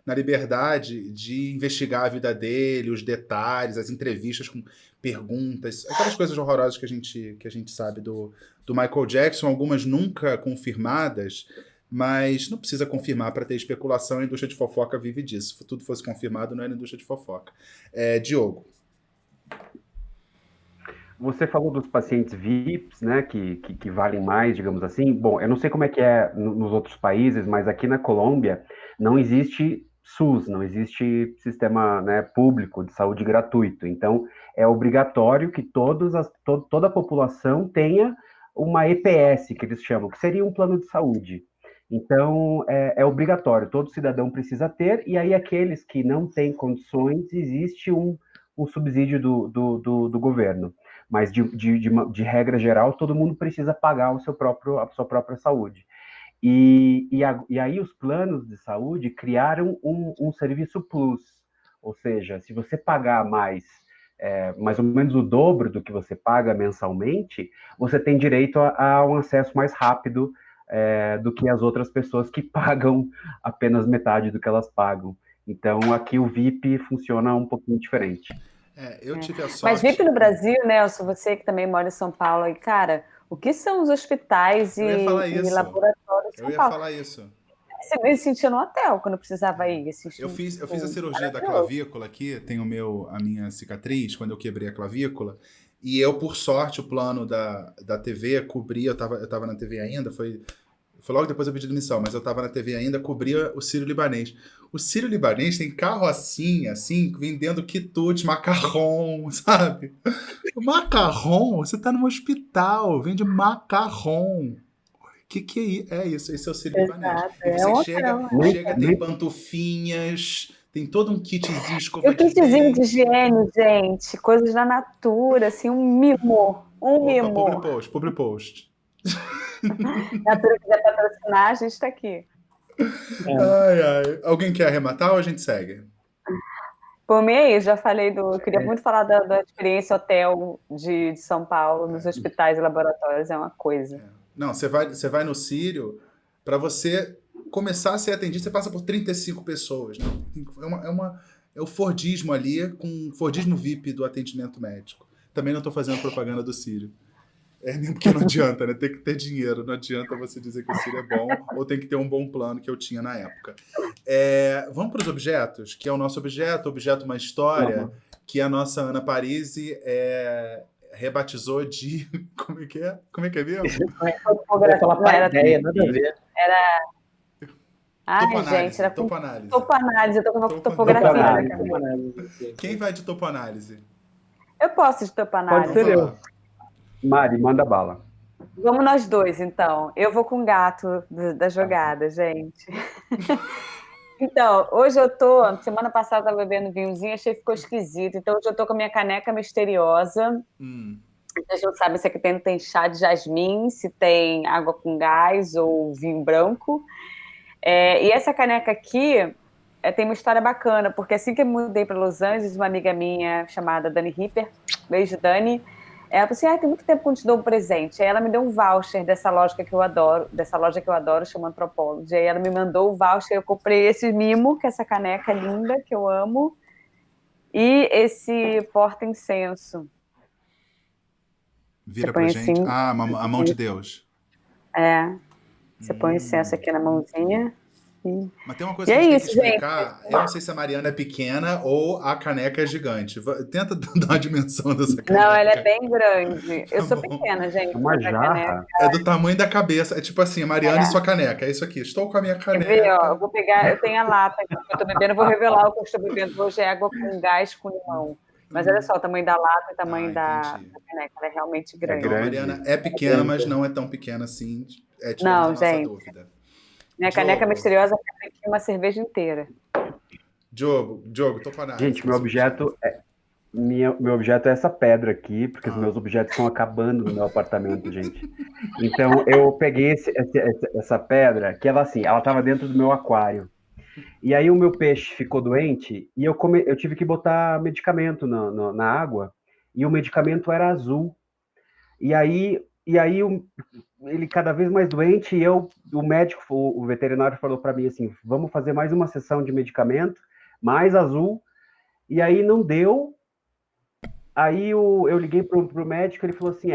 na liberdade de investigar a vida dele, os detalhes, as entrevistas com perguntas, aquelas coisas horrorosas que a gente sabe do Michael Jackson, algumas nunca confirmadas, mas não precisa confirmar para ter especulação, a indústria de fofoca vive disso. Se tudo fosse confirmado, não era indústria de fofoca. Diogo. Você falou dos pacientes VIPs, né, que valem mais, digamos assim. Bom, eu não sei como é que é nos outros países, mas aqui na Colômbia não existe SUS, não existe sistema, né, público de saúde gratuito. Então, é obrigatório que toda a população tenha uma EPS, que eles chamam, que seria um plano de saúde. Então, é obrigatório, todo cidadão precisa ter, e aí aqueles que não têm condições, existe um subsídio do governo. Mas, de regra geral, todo mundo precisa pagar a sua própria saúde. E aí os planos de saúde criaram um serviço plus, ou seja, se você pagar mais ou menos o dobro do que você paga mensalmente, você tem direito a um acesso mais rápido do que as outras pessoas que pagam apenas metade do que elas pagam. Então, aqui o VIP funciona um pouquinho diferente. Eu tive a Mas sorte. VIP no Brasil, Nelson, você que também mora em São Paulo, e cara, o que são os hospitais Eu ia falar e isso. laboratórios de Eu São ia Paulo? falar isso. Você me sentia no hotel quando precisava ir assistir. Eu fiz a cirurgia da clavícula aqui, tenho a minha cicatriz, quando eu quebrei a clavícula, e eu, por sorte, o plano da TV cobria, eu tava na TV ainda, foi logo depois eu pedi demissão, mas eu tava na TV ainda, cobria o Sírio-Libanês. O Sírio-Libanês tem carrocinha, assim, vendendo quitutes, macarrão, sabe? Macarrão? Você tá num hospital, vende macarrão. Que é isso? Esse é o Sírio-Libanês. Exato, E é você um chega, hotel. tem pantufinhas, tem todo um kitzinho, E escova o de kitzinho de dente. higiene, gente, coisas da natura, assim, um mimo. Um Opa, mimo. public post. Natura quiser patrocinar, a gente está aqui. Ai, ai. Alguém quer arrematar ou a gente segue? Por mim é isso, já falei eu queria muito falar da experiência hotel de São Paulo, nos hospitais e laboratórios, é uma coisa. Não, você vai no Sírio, para você começar a ser atendido, você passa por 35 pessoas. Né? É o Fordismo ali, com Fordismo VIP do atendimento médico. Também não estou fazendo propaganda do Sírio. Mesmo porque não adianta, né? Tem que ter dinheiro. Não adianta você dizer que o Sírio é bom ou tem que ter um bom plano que eu tinha na época. Vamos para os objetos, que é o nosso objeto uma história, que a nossa Ana Parisi rebatizou de... Como é que é? Como é que é mesmo? Era... Ai, Topoanálise, gente, era topoanálise. Topoanálise, eu tô com uma topografia. Quem vai de topoanálise? Eu posso de topoanálise. Pode ser eu. Mari, manda bala. Vamos nós dois, então. Eu vou com o gato da jogada, gente. Então, hoje eu tô... Semana passada eu tava bebendo vinhozinho, achei que ficou esquisito. Então, hoje eu tô com a minha caneca misteriosa. A gente não sabe se aqui tem chá de jasmim, se tem água com gás ou vinho branco. E essa caneca aqui tem uma história bacana, porque assim que eu mudei para Los Angeles, uma amiga minha chamada Dani Ripper, beijo Dani, ela falou assim, tem muito tempo que eu não te dou um presente. Aí ela me deu um voucher dessa loja que eu adoro, chama Anthropology. Aí ela me mandou o voucher, eu comprei esse mimo, que é essa caneca linda, que eu amo, e esse porta-incenso. Vira pra gente. Assim, a mão de Deus. Você põe o incenso aqui na mãozinha. Mas tem uma coisa que a gente tem que explicar. Gente. Eu não sei se a Mariana é pequena ou a caneca é gigante. Tenta dar a dimensão dessa caneca. Não, ela é bem grande. Eu sou pequena, gente. Uma jarra. É do tamanho da cabeça. É tipo assim, a Mariana e sua caneca. É isso aqui. Estou com a minha caneca. Quer ver, ó, eu vou pegar, eu tenho a lata que eu estou bebendo, eu vou revelar o que eu estou bebendo hoje, é água com gás com limão. Mas olha só, o tamanho da lata e o tamanho da caneca, ela é realmente grande. Então, a Mariana é pequena, mas não é tão pequena assim. Não, gente. Dúvida. Minha caneca misteriosa é uma cerveja inteira. Diogo, topoanálise. Gente, meu objeto é essa pedra aqui, porque os meus objetos estão acabando no meu apartamento, gente. Então, eu peguei essa pedra, que ela estava dentro do meu aquário. E aí o meu peixe ficou doente e eu tive que botar medicamento na água, e o medicamento era azul. E aí ele cada vez mais doente, e o médico, o veterinário falou para mim assim, vamos fazer mais uma sessão de medicamento, mais azul, e aí não deu. Aí eu liguei pro médico, ele falou assim,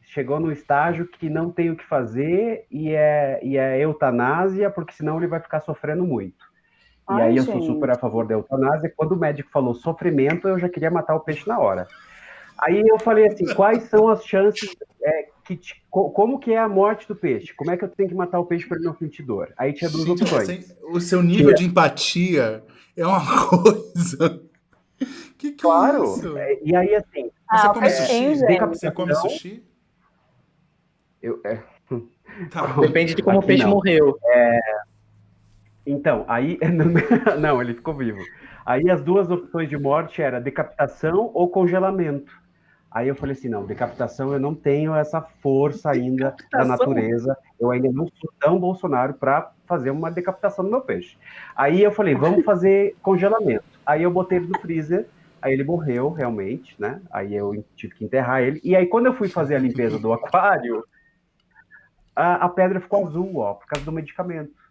chegou no estágio que não tem o que fazer, e é eutanásia, porque senão ele vai ficar sofrendo muito. E aí eu sou super a favor da eutanásia. Quando o médico falou sofrimento, eu já queria matar o peixe na hora. Aí eu falei assim, quais são as chances, como que é a morte do peixe? Como é que eu tenho que matar o peixe para ele não sentir dor? Aí tinha duas opções. O seu nível de empatia é uma coisa... Que claro. É isso? E aí assim... Você come sushi? Você come sushi? Tá. Depende de como o Aqui peixe não. morreu. Então, aí. Não, ele ficou vivo. Aí as duas opções de morte era decapitação ou congelamento. Aí eu falei assim, não, decapitação eu não tenho essa força ainda da natureza, eu ainda não sou tão Bolsonaro para fazer uma decapitação do meu peixe. Aí eu falei, vamos fazer congelamento. Aí eu botei ele no freezer, aí ele morreu realmente, né? Aí eu tive que enterrar ele. E aí quando eu fui fazer a limpeza do aquário, a pedra ficou azul, ó, por causa do medicamento.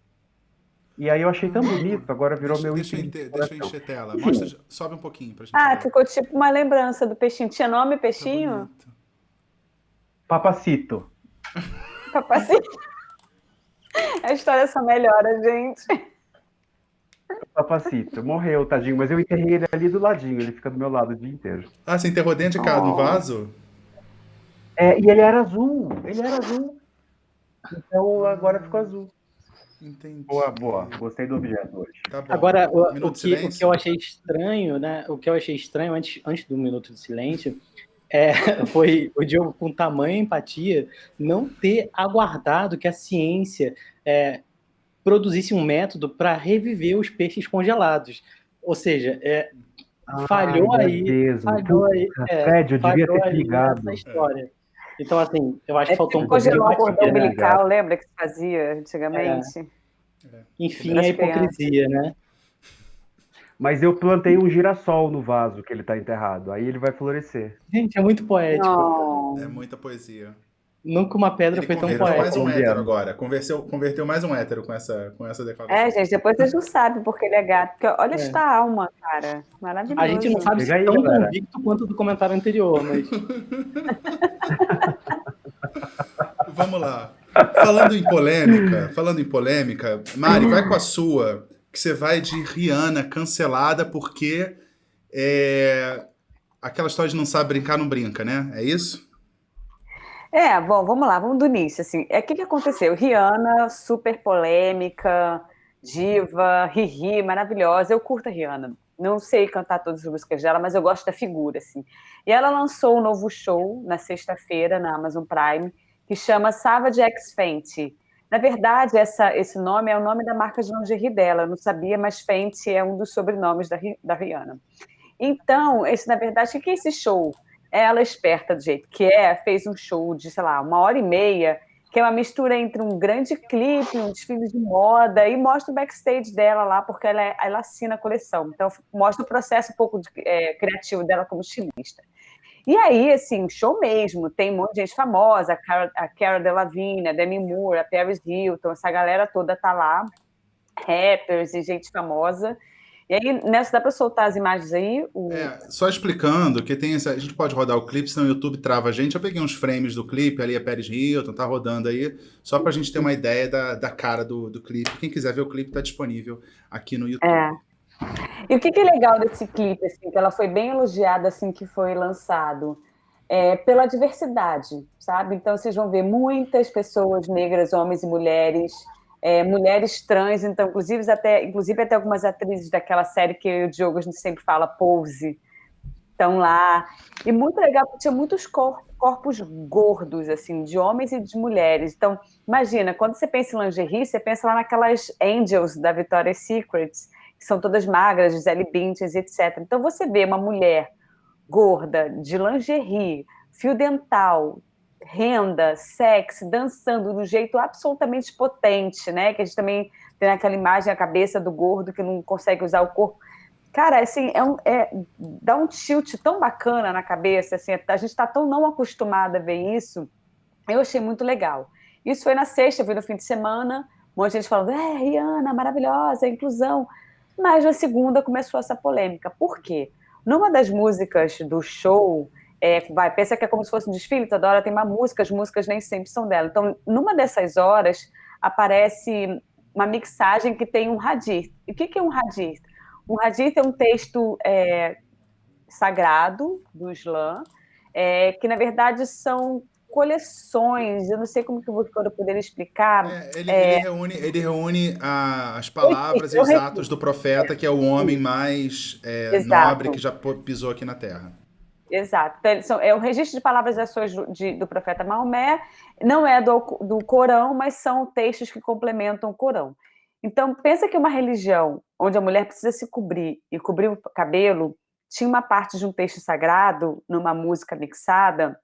E aí eu achei tão bonito, agora virou meu Deixa, item de deixa eu decoração. encher tela. Enfim. Mostra, sobe um pouquinho pra gente Ah, ver. ficou tipo uma lembrança do peixinho. Tinha nome, Tá peixinho? bonito. Papacito. Papacito. A história só melhora, gente. Papacito. Morreu, tadinho, mas eu enterrei ele ali do ladinho, ele fica do meu lado o dia inteiro. Ah, você enterrou dentro de casa, no Oh. vaso? E ele era azul, Então agora ficou azul. Entendi. Boa, gostei do objeto hoje. Tá bom. Agora, Minuto o de que silêncio? eu achei estranho, né? O que eu achei estranho antes do Minuto de Silêncio foi o Diogo, com tamanha empatia, não ter aguardado que a ciência produzisse um método para reviver os peixes congelados. Ou seja, falhou Ai, é aí, mesmo. falhou aí, Puta, Fred, eu devia falhou ter te aí ligado. nessa história. Então, assim, eu acho É que faltou um tipo pouco de congelar o cordão empatia, né? umbilical, lembra que se fazia antigamente? Enfim, Das a hipocrisia, né? Mas eu plantei um girassol no vaso que ele tá enterrado. Aí ele vai florescer. Gente, é muito poético. Não. É muita poesia. Nunca uma pedra Ele foi tão converteu mais poética. um hétero colombiano. agora. Converteu mais um hétero com essa declaração. Gente, depois vocês não sabem porque ele é gato. Porque olha esta alma, cara. Maravilhoso. A gente não sabe se Chega aí, tão galera. convicto quanto do comentário anterior, mas Vamos lá. Falando em polêmica, Mari, vai com a sua, que você vai de Rihanna cancelada porque aquela história de não sabe brincar, não brinca, né? É isso? Bom, vamos lá, vamos do início, assim. O que aconteceu? Rihanna, super polêmica, diva, ri, maravilhosa. Eu curto a Rihanna. Não sei cantar todas as músicas dela, mas eu gosto da figura, assim. E ela lançou um novo show na sexta-feira, na Amazon Prime, que chama Savage X Fenty. Na verdade, esse nome é o nome da marca de lingerie dela. Eu não sabia, mas Fenty é um dos sobrenomes da Rihanna. Então, na verdade, o que é esse show? Ela, esperta do jeito que fez um show de, sei lá, 1h30, que é uma mistura entre um grande clipe, um desfile de moda, e mostra o backstage dela lá, porque ela assina a coleção. Então, mostra o processo um pouco criativo dela como estilista. E aí, assim, show mesmo, tem um monte de gente famosa, a Cara Delevingne, a Demi Moore, a Paris Hilton, essa galera toda tá lá, rappers e gente famosa. E aí, Nelson, dá para soltar as imagens aí? Só explicando que a gente pode rodar o clipe, senão o YouTube trava a gente. Eu peguei uns frames do clipe, ali a Paris Hilton, tá rodando aí, só pra gente ter uma ideia da cara do clipe. Quem quiser ver o clipe, tá disponível aqui no YouTube. E o que é legal desse clipe, assim, que ela foi bem elogiada assim que foi lançado, pela diversidade, sabe? Então vocês vão ver muitas pessoas negras, homens e mulheres, mulheres trans, então inclusive até algumas atrizes daquela série que o Diogo a gente sempre fala, Pose, estão lá. E muito legal, porque tinha muitos corpos gordos, assim, de homens e de mulheres. Então, imagina, quando você pensa em lingerie, você pensa lá naquelas angels da Victoria's Secret, que são todas magras, Gisele Bündchen, etc. Então, você vê uma mulher gorda, de lingerie, fio dental, renda, sexy, dançando de um jeito absolutamente potente, né? Que a gente também tem aquela imagem na cabeça do gordo que não consegue usar o corpo. Cara, assim, dá um tilt tão bacana na cabeça, assim, a gente está tão não acostumada a ver isso. Eu achei muito legal. Isso foi na sexta, eu vi no fim de semana, um monte de gente falando, Rihanna, maravilhosa, inclusão. Mas na segunda começou essa polêmica. Por quê? Numa das músicas do show, pensa que é como se fosse um desfile, toda hora tem uma música, as músicas nem sempre são dela. Então, numa dessas horas, aparece uma mixagem que tem um hadith. E o que é um hadith? Um hadith é um texto sagrado do Islã, que, na verdade, são coleções, eu não sei como que eu vou poder explicar. Ele reúne as palavras e os atos do profeta, que é o homem mais nobre que já pisou aqui na Terra. Exato. Então, é o registro de palavras e ações do profeta Maomé, não é do Corão, mas são textos que complementam o Corão. Então, pensa que uma religião onde a mulher precisa se cobrir e cobrir o cabelo, tinha uma parte de um texto sagrado, numa música mixada,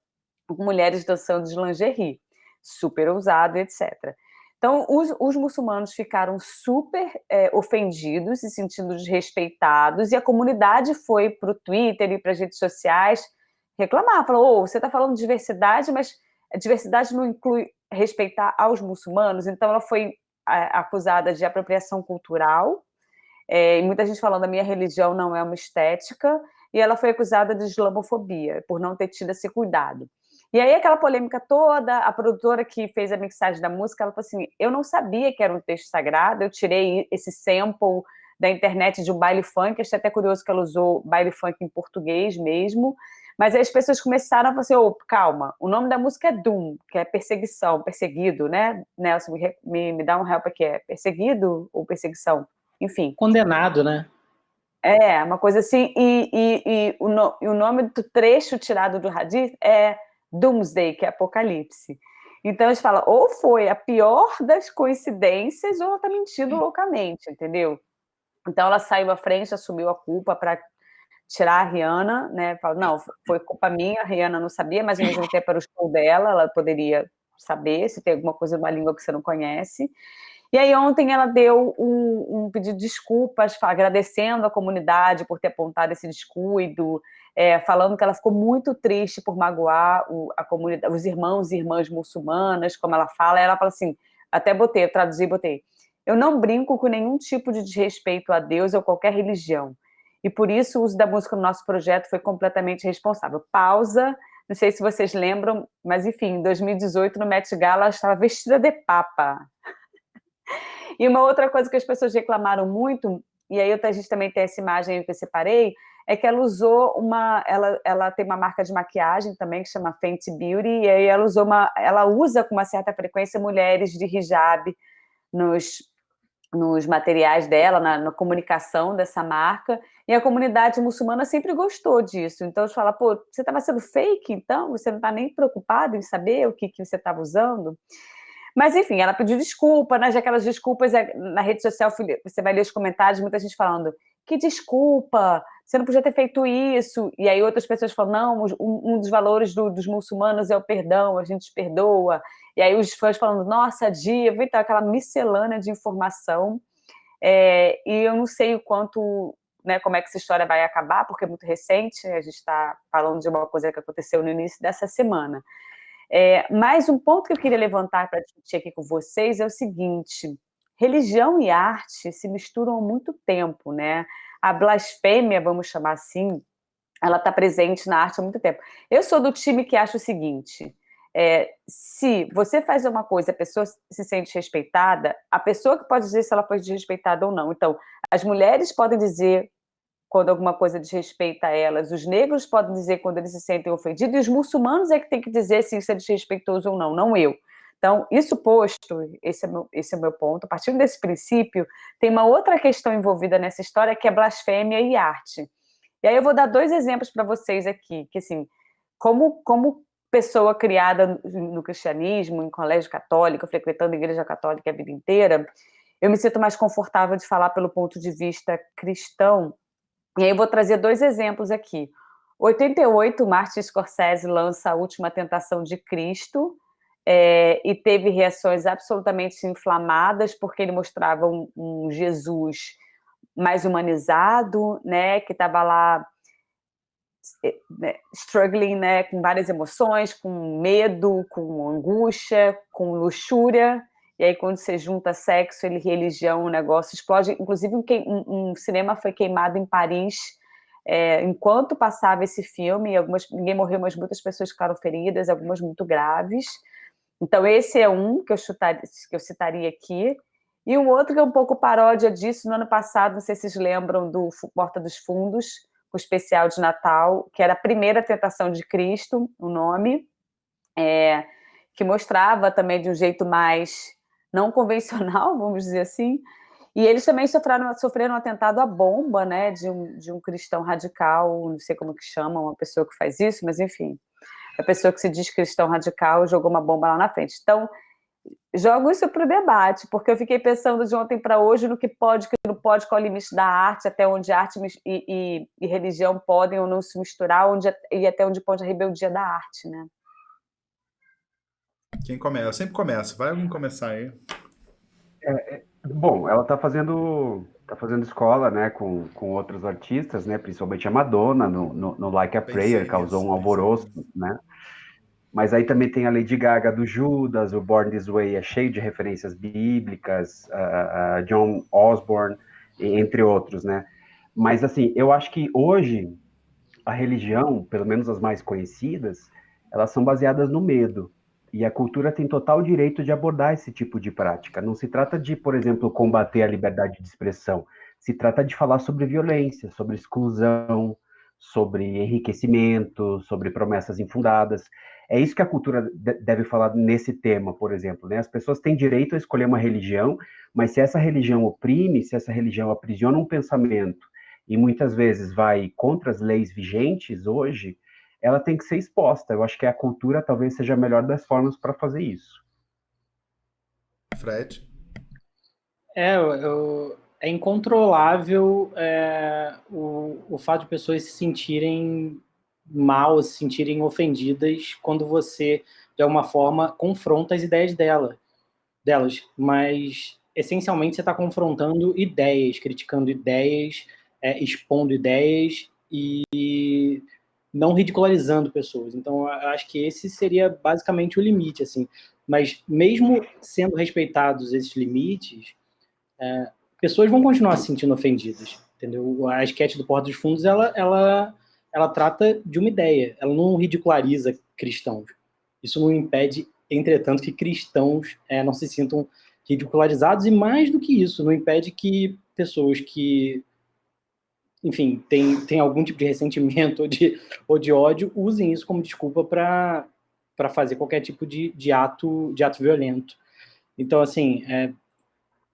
com mulheres dançando de lingerie, super ousado, etc. Então, os muçulmanos ficaram super ofendidos, se sentindo desrespeitados, e a comunidade foi para o Twitter e para as redes sociais reclamar, falou, você está falando de diversidade, mas a diversidade não inclui respeitar aos muçulmanos, então ela foi acusada de apropriação cultural, e muita gente falando a minha religião não é uma estética, e ela foi acusada de islamofobia, por não ter tido esse cuidado. E aí aquela polêmica toda, a produtora que fez a mixagem da música, ela falou assim, eu não sabia que era um texto sagrado, eu tirei esse sample da internet de um baile funk, achei até curioso que ela usou baile funk em português mesmo, mas aí as pessoas começaram a falar assim, calma, o nome da música é Doom, que é perseguição, perseguido, né? Nelson, me dá um help aqui, é perseguido ou perseguição? Enfim. Condenado, né? É, uma coisa assim, e o nome do trecho tirado do Hadith é Doomsday, que é Apocalipse. Então, eles falam, ou foi a pior das coincidências, ou ela está mentindo loucamente, entendeu? Então, ela saiu à frente, assumiu a culpa para tirar a Rihanna, né? Falou, não, foi culpa minha, a Rihanna não sabia, mas ao mesmo tempo era o show dela, ela poderia saber se tem alguma coisa numa língua que você não conhece. E aí ontem ela deu um pedido de desculpas, agradecendo a comunidade por ter apontado esse descuido, falando que ela ficou muito triste por magoar a comunidade, os irmãos e irmãs muçulmanas, como ela fala assim, até botei, traduzi e botei, eu não brinco com nenhum tipo de desrespeito a Deus ou qualquer religião, e por isso o uso da música no nosso projeto foi completamente responsável. Pausa, não sei se vocês lembram, mas enfim, em 2018, no Met Gala, ela estava vestida de papa. E uma outra coisa que as pessoas reclamaram muito, e aí a gente também tem essa imagem que eu separei, é que ela usou ela tem uma marca de maquiagem também que chama Fenty Beauty, e aí ela usa com uma certa frequência mulheres de hijab nos materiais dela, na comunicação dessa marca, e a comunidade muçulmana sempre gostou disso. Então, eles falam, você estava sendo fake, então? Você não está nem preocupado em saber o que você estava usando? Mas, enfim, ela pediu desculpa, né? Já aquelas desculpas na rede social, você vai ler os comentários, muita gente falando, que desculpa, você não podia ter feito isso. E aí outras pessoas falam, não, um dos valores dos muçulmanos é o perdão, a gente perdoa. E aí os fãs falando, nossa, diva, então aquela miscelânea de informação. E eu não sei o quanto, né, como é que essa história vai acabar, porque é muito recente, a gente está falando de uma coisa que aconteceu no início dessa semana. Mas um ponto que eu queria levantar para discutir aqui com vocês é o seguinte, religião e arte se misturam há muito tempo, né? A blasfêmia, vamos chamar assim, ela está presente na arte há muito tempo. Eu sou do time que acha o seguinte, se você faz uma coisa, a pessoa se sente respeitada, a pessoa que pode dizer se ela foi desrespeitada ou não. Então, as mulheres podem dizer quando alguma coisa desrespeita elas, os negros podem dizer quando eles se sentem ofendidos, e os muçulmanos é que tem que dizer se isso é desrespeitoso ou não eu. Então, isso posto, esse é o meu ponto, a partir desse princípio, tem uma outra questão envolvida nessa história, que é blasfêmia e arte. E aí eu vou dar 2 exemplos para vocês aqui, que assim, como pessoa criada no cristianismo, em colégio católico, frequentando a igreja católica a vida inteira, eu me sinto mais confortável de falar pelo ponto de vista cristão. E aí eu vou trazer 2 exemplos aqui. 88, Martin Scorsese lança A Última Tentação de Cristo, e teve reações absolutamente inflamadas, porque ele mostrava um Jesus mais humanizado, né, que estava lá struggling, né, com várias emoções, com medo, com angústia, com luxúria, e aí quando você junta sexo e religião, o negócio explode. Inclusive um cinema foi queimado em Paris enquanto passava esse filme, ninguém morreu, mas muitas pessoas ficaram feridas, algumas muito graves. Então esse é um que eu citaria aqui. E um outro que é um pouco paródia disso, no ano passado, não sei se vocês lembram do Porta dos Fundos, o especial de Natal, que era a Primeira Tentação de Cristo, o nome, que mostrava também de um jeito mais não convencional, vamos dizer assim, E eles também sofreram um atentado à bomba, né, de um cristão radical, não sei como que chama, uma pessoa que faz isso, mas enfim, a pessoa que se diz cristão radical jogou uma bomba lá na frente. Então, jogo isso para o debate, porque eu fiquei pensando de ontem para hoje no que pode, o que não pode, qual é o limite da arte, até onde arte e religião podem ou não se misturar, e até onde pode a rebeldia da arte, né? Quem começa? Eu sempre começo. Vai alguém começar aí. Bom, ela tá fazendo escola, né, com outros artistas, né, principalmente a Madonna, no Like a Prayer, causou um alvoroço, né? Mas aí também tem a Lady Gaga do Judas, o Born This Way é cheio de referências bíblicas, a John Osborne, entre outros, né? Mas, assim, eu acho que hoje a religião, pelo menos as mais conhecidas, elas são baseadas no medo. E a cultura tem total direito de abordar esse tipo de prática. Não se trata de, por exemplo, combater a liberdade de expressão. Se trata de falar sobre violência, sobre exclusão, sobre enriquecimento, sobre promessas infundadas. É isso que a cultura deve falar nesse tema, por exemplo, né? As pessoas têm direito a escolher uma religião, mas se essa religião oprime, se essa religião aprisiona um pensamento e muitas vezes vai contra as leis vigentes hoje, ela tem que ser exposta. Eu acho que a cultura talvez seja a melhor das formas para fazer isso. Fred? É incontrolável o fato de pessoas se sentirem mal, se sentirem ofendidas quando você, de alguma forma, confronta as ideias delas. Mas, essencialmente, você está confrontando ideias, criticando ideias, expondo ideias e não ridicularizando pessoas. Então, eu acho que esse seria basicamente o limite, assim. Mas, mesmo sendo respeitados esses limites, pessoas vão continuar se sentindo ofendidas, entendeu? A esquete do Porta dos Fundos, ela trata de uma ideia, ela não ridiculariza cristãos. Isso não impede, entretanto, que cristãos não se sintam ridicularizados, e mais do que isso, não impede que pessoas que, enfim, têm algum tipo de ressentimento ou de ódio usem isso como desculpa para fazer qualquer tipo de ato violento. Então, assim,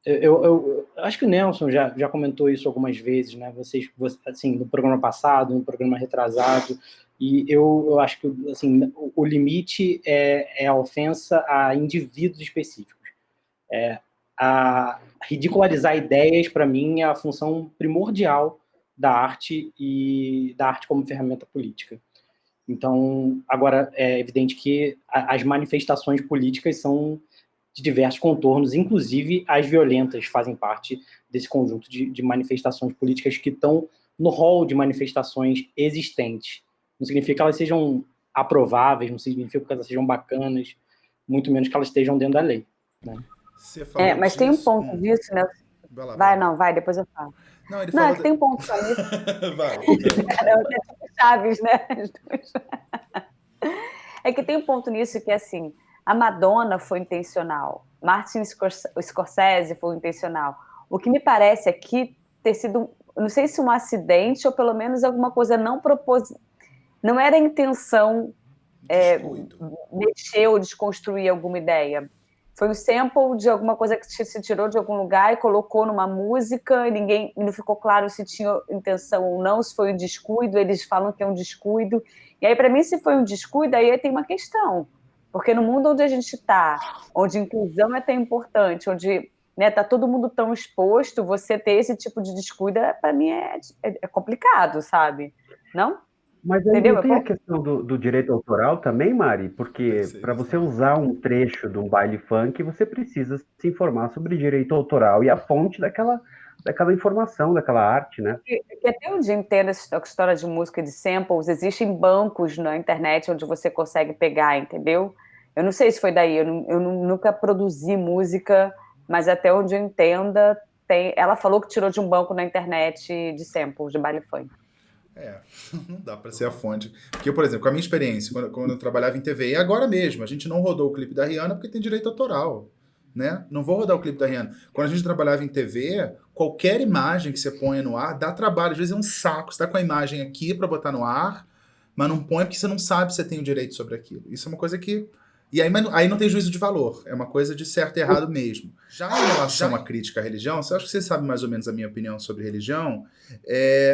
eu acho que o Nelson já comentou isso algumas vezes, né? Vocês, assim, no programa passado, no programa retrasado, e eu acho que, assim, o limite é a ofensa a indivíduos específicos. A ridicularizar ideias, para mim, é a função primordial da arte e da arte como ferramenta política. Então, agora, é evidente que as manifestações políticas são de diversos contornos, inclusive as violentas fazem parte desse conjunto de manifestações políticas que estão no rol de manifestações existentes. Não significa que elas sejam aprováveis, não significa que elas sejam bacanas, muito menos que elas estejam dentro da lei, né? Mas tem um ponto disso, né? Vai, depois eu falo. Não, ele Não, falou é que tem um ponto só nisso. Vai. É tipo Chaves, né? É que tem um ponto nisso que, assim, a Madonna foi intencional, Martin Scorsese foi intencional. O que me parece aqui ter sido, não sei se um acidente ou pelo menos alguma coisa não era a intenção mexer ou desconstruir alguma ideia. Foi um sample de alguma coisa que se tirou de algum lugar e colocou numa música e não ficou claro se tinha intenção ou não, se foi um descuido, eles falam que é um descuido. E aí, para mim, se foi um descuido, aí tem uma questão. Porque no mundo onde a gente está, onde inclusão é tão importante, onde está todo mundo tão exposto, você ter esse tipo de descuido, para mim, é complicado, sabe? Não? Mas aí não tem a questão do direito autoral também, Mari? Porque para você usar um trecho de um baile funk, você precisa se informar sobre direito autoral e a fonte daquela informação, daquela arte, né? Que até onde entendo essa história de música de samples, existem bancos na internet onde você consegue pegar, entendeu? Eu não sei se foi daí, eu nunca produzi música, mas até onde eu entenda, ela falou que tirou de um banco na internet de samples, de baile funk. Não dá para ser a fonte. Porque, por exemplo, com a minha experiência, quando eu trabalhava em TV, e agora mesmo, a gente não rodou o clipe da Rihanna porque tem direito autoral, né? Não vou rodar o clipe da Rihanna. Quando a gente trabalhava em TV, qualquer imagem que você ponha no ar dá trabalho, às vezes é um saco. Você tá com a imagem aqui para botar no ar, mas não põe porque você não sabe se você tem o direito sobre aquilo. Isso é uma coisa que E aí não tem juízo de valor, é uma coisa de certo e errado mesmo. Já em relação à crítica à religião, eu acho que você sabe mais ou menos a minha opinião sobre religião,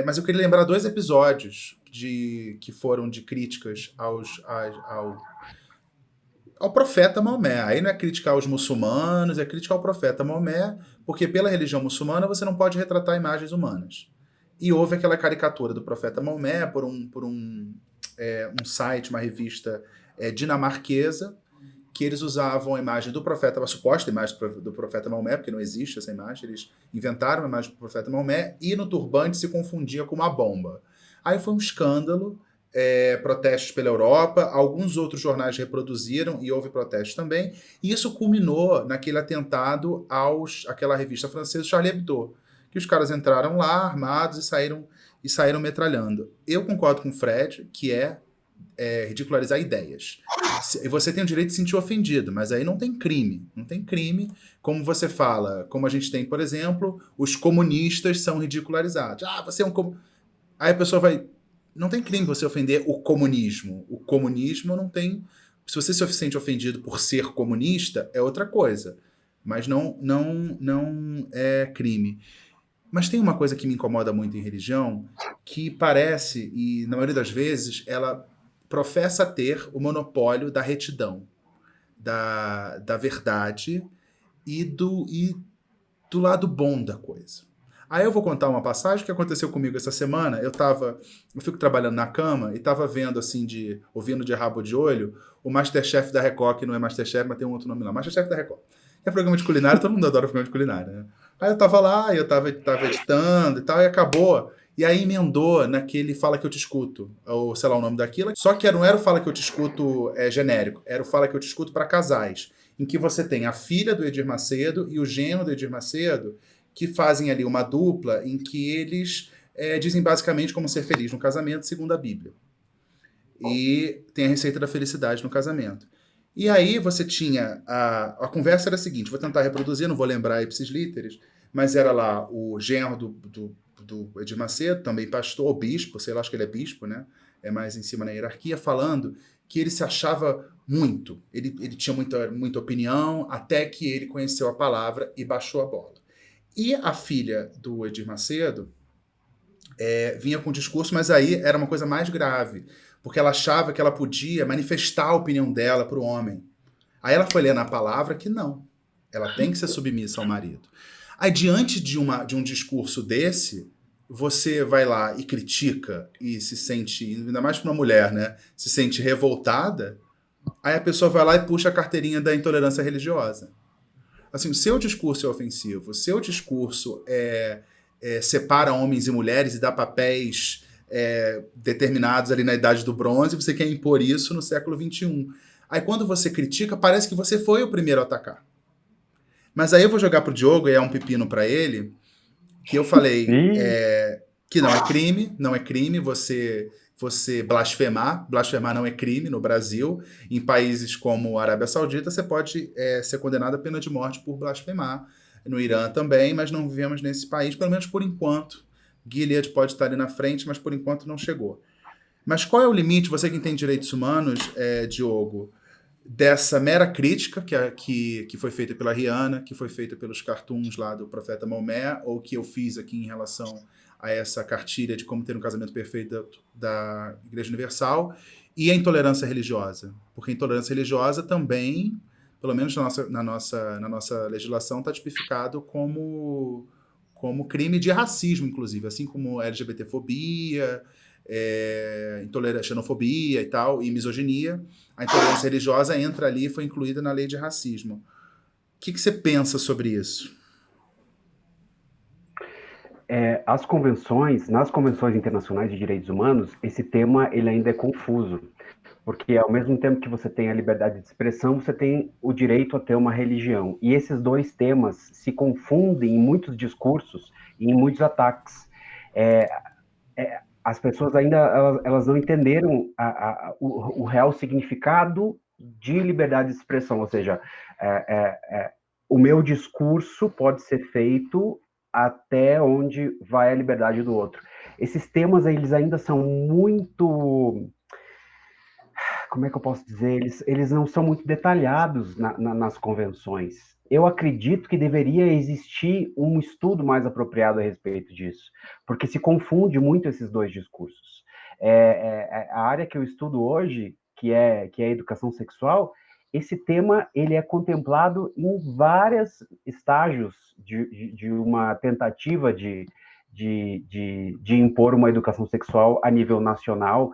mas eu queria lembrar 2 episódios que foram de críticas ao profeta Maomé. Aí não é criticar os muçulmanos, é criticar o profeta Maomé, porque pela religião muçulmana você não pode retratar imagens humanas. E houve aquela caricatura do profeta Maomé por um site, uma revista dinamarquesa, que eles usavam a imagem do profeta, a suposta imagem do profeta Maomé, porque não existe essa imagem, eles inventaram a imagem do profeta Maomé e no turbante se confundia com uma bomba. Aí foi um escândalo, protestos pela Europa, alguns outros jornais reproduziram e houve protestos também, e isso culminou naquele atentado àquela revista francesa Charlie Hebdo, que os caras entraram lá armados e saíram metralhando. Eu concordo com o Fred, que é ridicularizar ideias. Você tem o direito de se sentir ofendido, mas aí não tem crime. Não tem crime, como você fala, como a gente tem, por exemplo, os comunistas são ridicularizados. Você é um Aí a pessoa vai... Não tem crime você ofender o comunismo. O comunismo não tem... Se você se sente ofendido por ser comunista, é outra coisa. Mas não é crime. Mas tem uma coisa que me incomoda muito em religião, que parece, e na maioria das vezes, ela professa ter o monopólio da retidão, da verdade e do lado bom da coisa. Aí eu vou contar uma passagem que aconteceu comigo essa semana. Eu fico trabalhando na cama e estava vendo, assim, ouvindo de rabo de olho, o Masterchef da Record, que não é Masterchef, mas tem um outro nome lá. Masterchef da Record. É programa de culinária, todo mundo adora programa de culinária, né? Aí eu tava lá, eu tava editando e tal, e acabou. E aí emendou naquele Fala Que Eu Te Escuto, ou sei lá o nome daquilo. Só que não era o Fala Que Eu Te Escuto genérico, era o Fala Que Eu Te Escuto para casais, em que você tem a filha do Edir Macedo e o genro do Edir Macedo, que fazem ali uma dupla em que eles dizem basicamente como ser feliz no casamento, segundo a Bíblia. E tem a receita da felicidade no casamento. E aí você tinha... A conversa era a seguinte, vou tentar reproduzir, não vou lembrar ipsis literis, mas era lá o genro do Edir Macedo, também pastor, ou bispo, sei lá, acho que ele é bispo, né? É mais em cima na hierarquia, falando que ele se achava muito. Ele tinha muita opinião, até que ele conheceu a palavra e baixou a bola. E a filha do Edir Macedo vinha com um discurso, mas aí era uma coisa mais grave, porque ela achava que ela podia manifestar a opinião dela para o homem. Aí ela foi ler na palavra que não. Ela tem que ser submissa ao marido. Aí, diante de um discurso desse, você vai lá e critica e se sente, ainda mais para uma mulher, né? Se sente revoltada, aí a pessoa vai lá e puxa a carteirinha da intolerância religiosa. Assim, o seu discurso é ofensivo, o seu discurso separa homens e mulheres e dá papéis determinados ali na Idade do Bronze, você quer impor isso no século XXI. Aí quando você critica, parece que você foi o primeiro a atacar. Mas aí eu vou jogar pro Diogo, e é um pepino para ele, que eu falei que não é crime você blasfemar. Blasfemar não é crime no Brasil. Em países como a Arábia Saudita, você pode ser condenado à pena de morte por blasfemar. No Irã também, mas não vivemos nesse país, pelo menos por enquanto. Gilead pode estar ali na frente, mas por enquanto não chegou. Mas qual é o limite, você que entende direitos humanos, Diogo, dessa mera crítica que foi feita pela Rihanna, que foi feita pelos cartoons lá do Profeta Maomé, ou que eu fiz aqui em relação a essa cartilha de como ter um casamento perfeito da Igreja Universal, e a intolerância religiosa? Porque a intolerância religiosa também, pelo menos na nossa legislação, está tipificado como crime de racismo, inclusive, assim como LGBTfobia, xenofobia e tal, e misoginia. A intolerância religiosa entra ali e foi incluída na lei de racismo. O que você pensa sobre isso? Nas convenções internacionais de direitos humanos, esse tema ele ainda é confuso, porque ao mesmo tempo que você tem a liberdade de expressão, você tem o direito a ter uma religião. E esses dois temas se confundem em muitos discursos e em muitos ataques. As pessoas ainda elas não entenderam o real significado de liberdade de expressão, ou seja, o meu discurso pode ser feito até onde vai a liberdade do outro. Esses temas eles ainda são muito como é que eu posso dizer? Eles não são muito detalhados nas convenções. Eu acredito que deveria existir um estudo mais apropriado a respeito disso, porque se confunde muito esses dois discursos. A área que eu estudo hoje, que é a educação sexual, esse tema ele é contemplado em vários estágios de uma tentativa de impor uma educação sexual a nível nacional.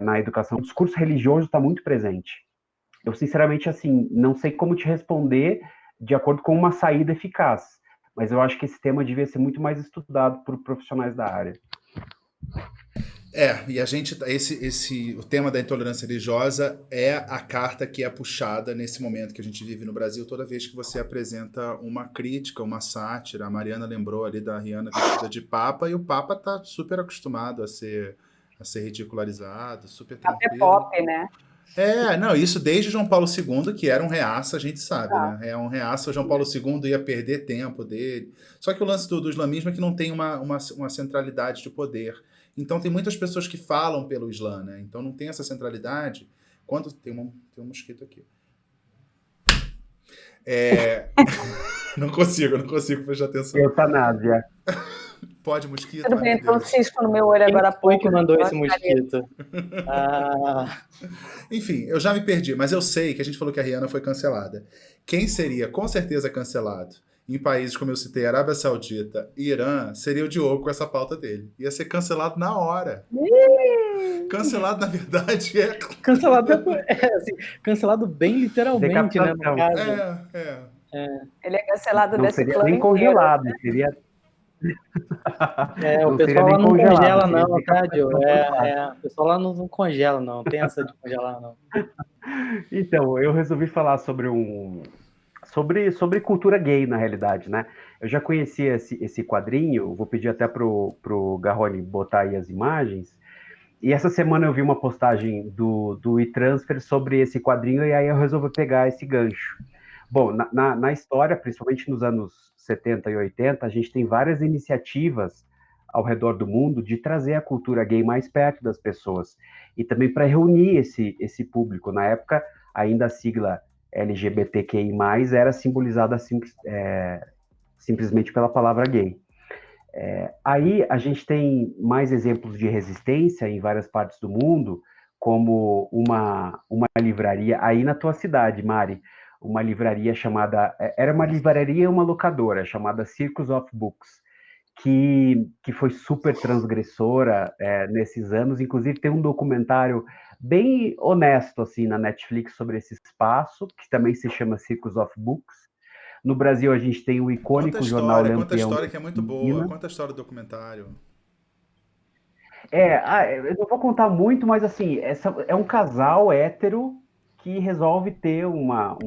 Na educação, o discurso religioso está muito presente. Eu, sinceramente, assim, não sei como te responder de acordo com uma saída eficaz, mas eu acho que esse tema devia ser muito mais estudado por profissionais da área. E a gente, o tema da intolerância religiosa é a carta que é puxada nesse momento que a gente vive no Brasil, toda vez que você apresenta uma crítica, uma sátira. A Mariana lembrou ali da Rihanna vestida de Papa, e o Papa tá super acostumado a ser ridicularizado, super Até tranquilo. pop, né? Não, isso desde João Paulo II, que era um reaça, a gente sabe, né? É um reaça, o João Paulo II ia perder tempo dele. Só que o lance do islamismo é que não tem uma centralidade de poder. Então tem muitas pessoas que falam pelo Islã, né? Então não tem essa centralidade. Quando tem um mosquito aqui. Não consigo prestar atenção. Eutanásia. Pode, mosquito? Tudo bem, então cisco no meu olho agora há pouco. Quem foi que mandou esse mosquito? Enfim, eu já me perdi, mas eu sei que a gente falou que a Rihanna foi cancelada. Quem seria com certeza cancelado em países como eu citei, Arábia Saudita e Irã, seria o Diogo com essa pauta dele. Ia ser cancelado na hora. Cancelado, na verdade, é... Cancelado, assim, cancelado bem literalmente, né? No caso. Ele é cancelado não desse seria plano nem inteiro. Congelado, seria... O pessoal lá não congela, não, tá, Diogo? O pessoal lá não congela, não. Tem essa de congelar, não. Então, eu resolvi falar sobre cultura gay, na realidade, né? Eu já conhecia esse quadrinho, vou pedir até pro Garrone botar aí as imagens, e essa semana eu vi uma postagem do e-transfer sobre esse quadrinho, e aí eu resolvi pegar esse gancho. Bom, na história, principalmente nos anos 70 e 80, a gente tem várias iniciativas ao redor do mundo de trazer a cultura gay mais perto das pessoas, e também para reunir esse público. Na época, ainda a sigla LGBTQI+, era simbolizada simplesmente pela palavra gay. Aí a gente tem mais exemplos de resistência em várias partes do mundo, como uma livraria, aí na tua cidade, Mari, uma livraria chamada... Era uma livraria e uma locadora, chamada Circus of Books, que foi super transgressora nesses anos. Inclusive tem um documentário bem honesto assim na Netflix sobre esse espaço, que também se chama Circus of Books. No Brasil a gente tem o icônico jornal Lampião. Conta a história que é muito boa. Conta a história do documentário. Eu não vou contar muito, mas assim, é um casal hétero que resolve ter uma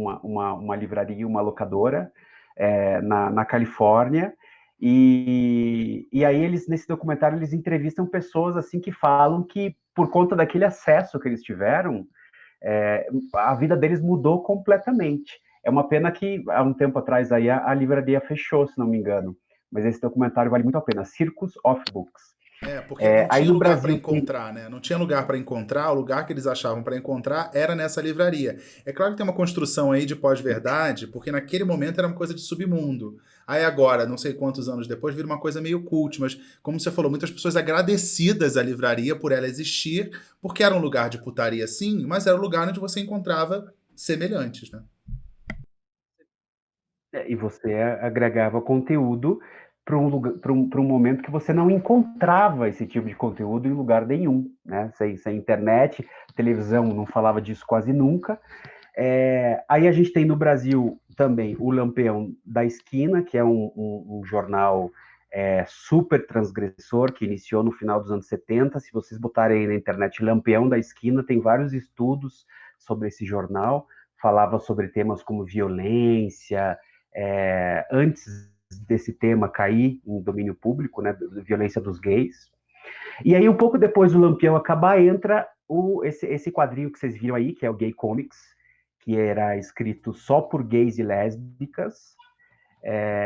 livraria, uma locadora na Califórnia. E aí nesse documentário, eles entrevistam pessoas assim que falam que, por conta daquele acesso que eles tiveram, a vida deles mudou completamente. É uma pena que, há um tempo atrás, aí a livraria fechou, se não me engano. Mas esse documentário vale muito a pena. Circus of Books. Porque não tinha lugar para encontrar, né? Não tinha lugar para encontrar, o lugar que eles achavam para encontrar era nessa livraria. É claro que tem uma construção aí de pós-verdade, porque naquele momento era uma coisa de submundo. Aí agora, não sei quantos anos depois, vira uma coisa meio cult, mas como você falou, muitas pessoas agradecidas à livraria por ela existir, porque era um lugar de putaria sim, mas era um lugar onde você encontrava semelhantes, né? E você agregava conteúdo para um momento que você não encontrava esse tipo de conteúdo em lugar nenhum, né? Sem internet, televisão não falava disso quase nunca. Aí a gente tem no Brasil também o Lampião da Esquina, que é um jornal super transgressor, que iniciou no final dos anos 70. Se vocês botarem aí na internet Lampião da Esquina, tem vários estudos sobre esse jornal, falava sobre temas como violência, antes desse tema cair em domínio público, né, violência dos gays. E aí, um pouco depois do Lampião acabar, entra esse quadrinho que vocês viram aí, que é o Gay Comics, que era escrito só por gays e lésbicas,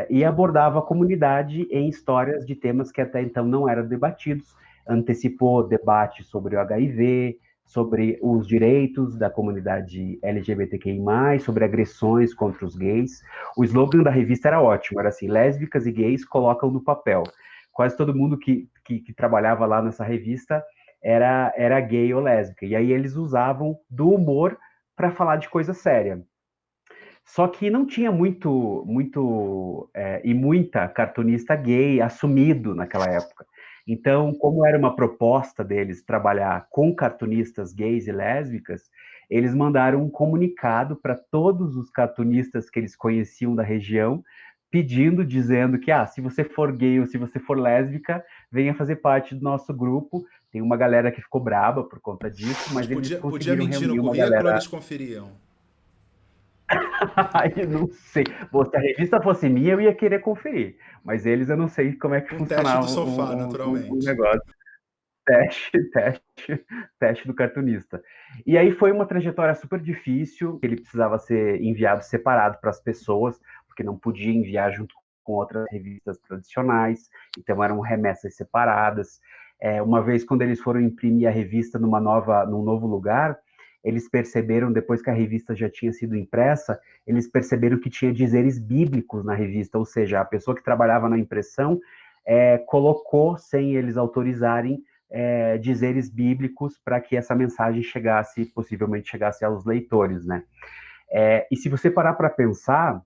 e abordava a comunidade em histórias de temas que até então não eram debatidos. antecipou debate sobre o HIV, sobre os direitos da comunidade LGBTQI+, sobre agressões contra os gays. O slogan da revista era ótimo, era assim, lésbicas e gays colocam no papel. Quase todo mundo que trabalhava lá nessa revista era gay ou lésbica. E aí eles usavam do humor para falar de coisa séria. Só que não tinha muita cartunista gay assumido naquela época. Então, como era uma proposta deles trabalhar com cartunistas gays e lésbicas, eles mandaram um comunicado para todos os cartunistas que eles conheciam da região, dizendo que, se você for gay ou se você for lésbica, venha fazer parte do nosso grupo. Tem uma galera que ficou braba por conta disso, mas eles podia conseguiram mentir reunir no uma currículo ou galera. eles conferiam? Eu não sei. Bom, se a revista fosse minha, eu ia querer conferir. Mas eles, eu não sei como é que Um teste do funcionava sofá, o naturalmente. negócio. Teste do cartunista. E aí foi uma trajetória super difícil. Ele precisava ser enviado separado para as pessoas, porque não podia enviar junto com outras revistas tradicionais. Então eram remessas separadas. Uma vez, quando eles foram imprimir a revista num novo lugar, eles perceberam, depois que a revista já tinha sido impressa, eles perceberam que tinha dizeres bíblicos na revista, ou seja, a pessoa que trabalhava na impressão colocou, sem eles autorizarem, dizeres bíblicos para que essa mensagem possivelmente chegasse aos leitores, né? E se você parar para pensar,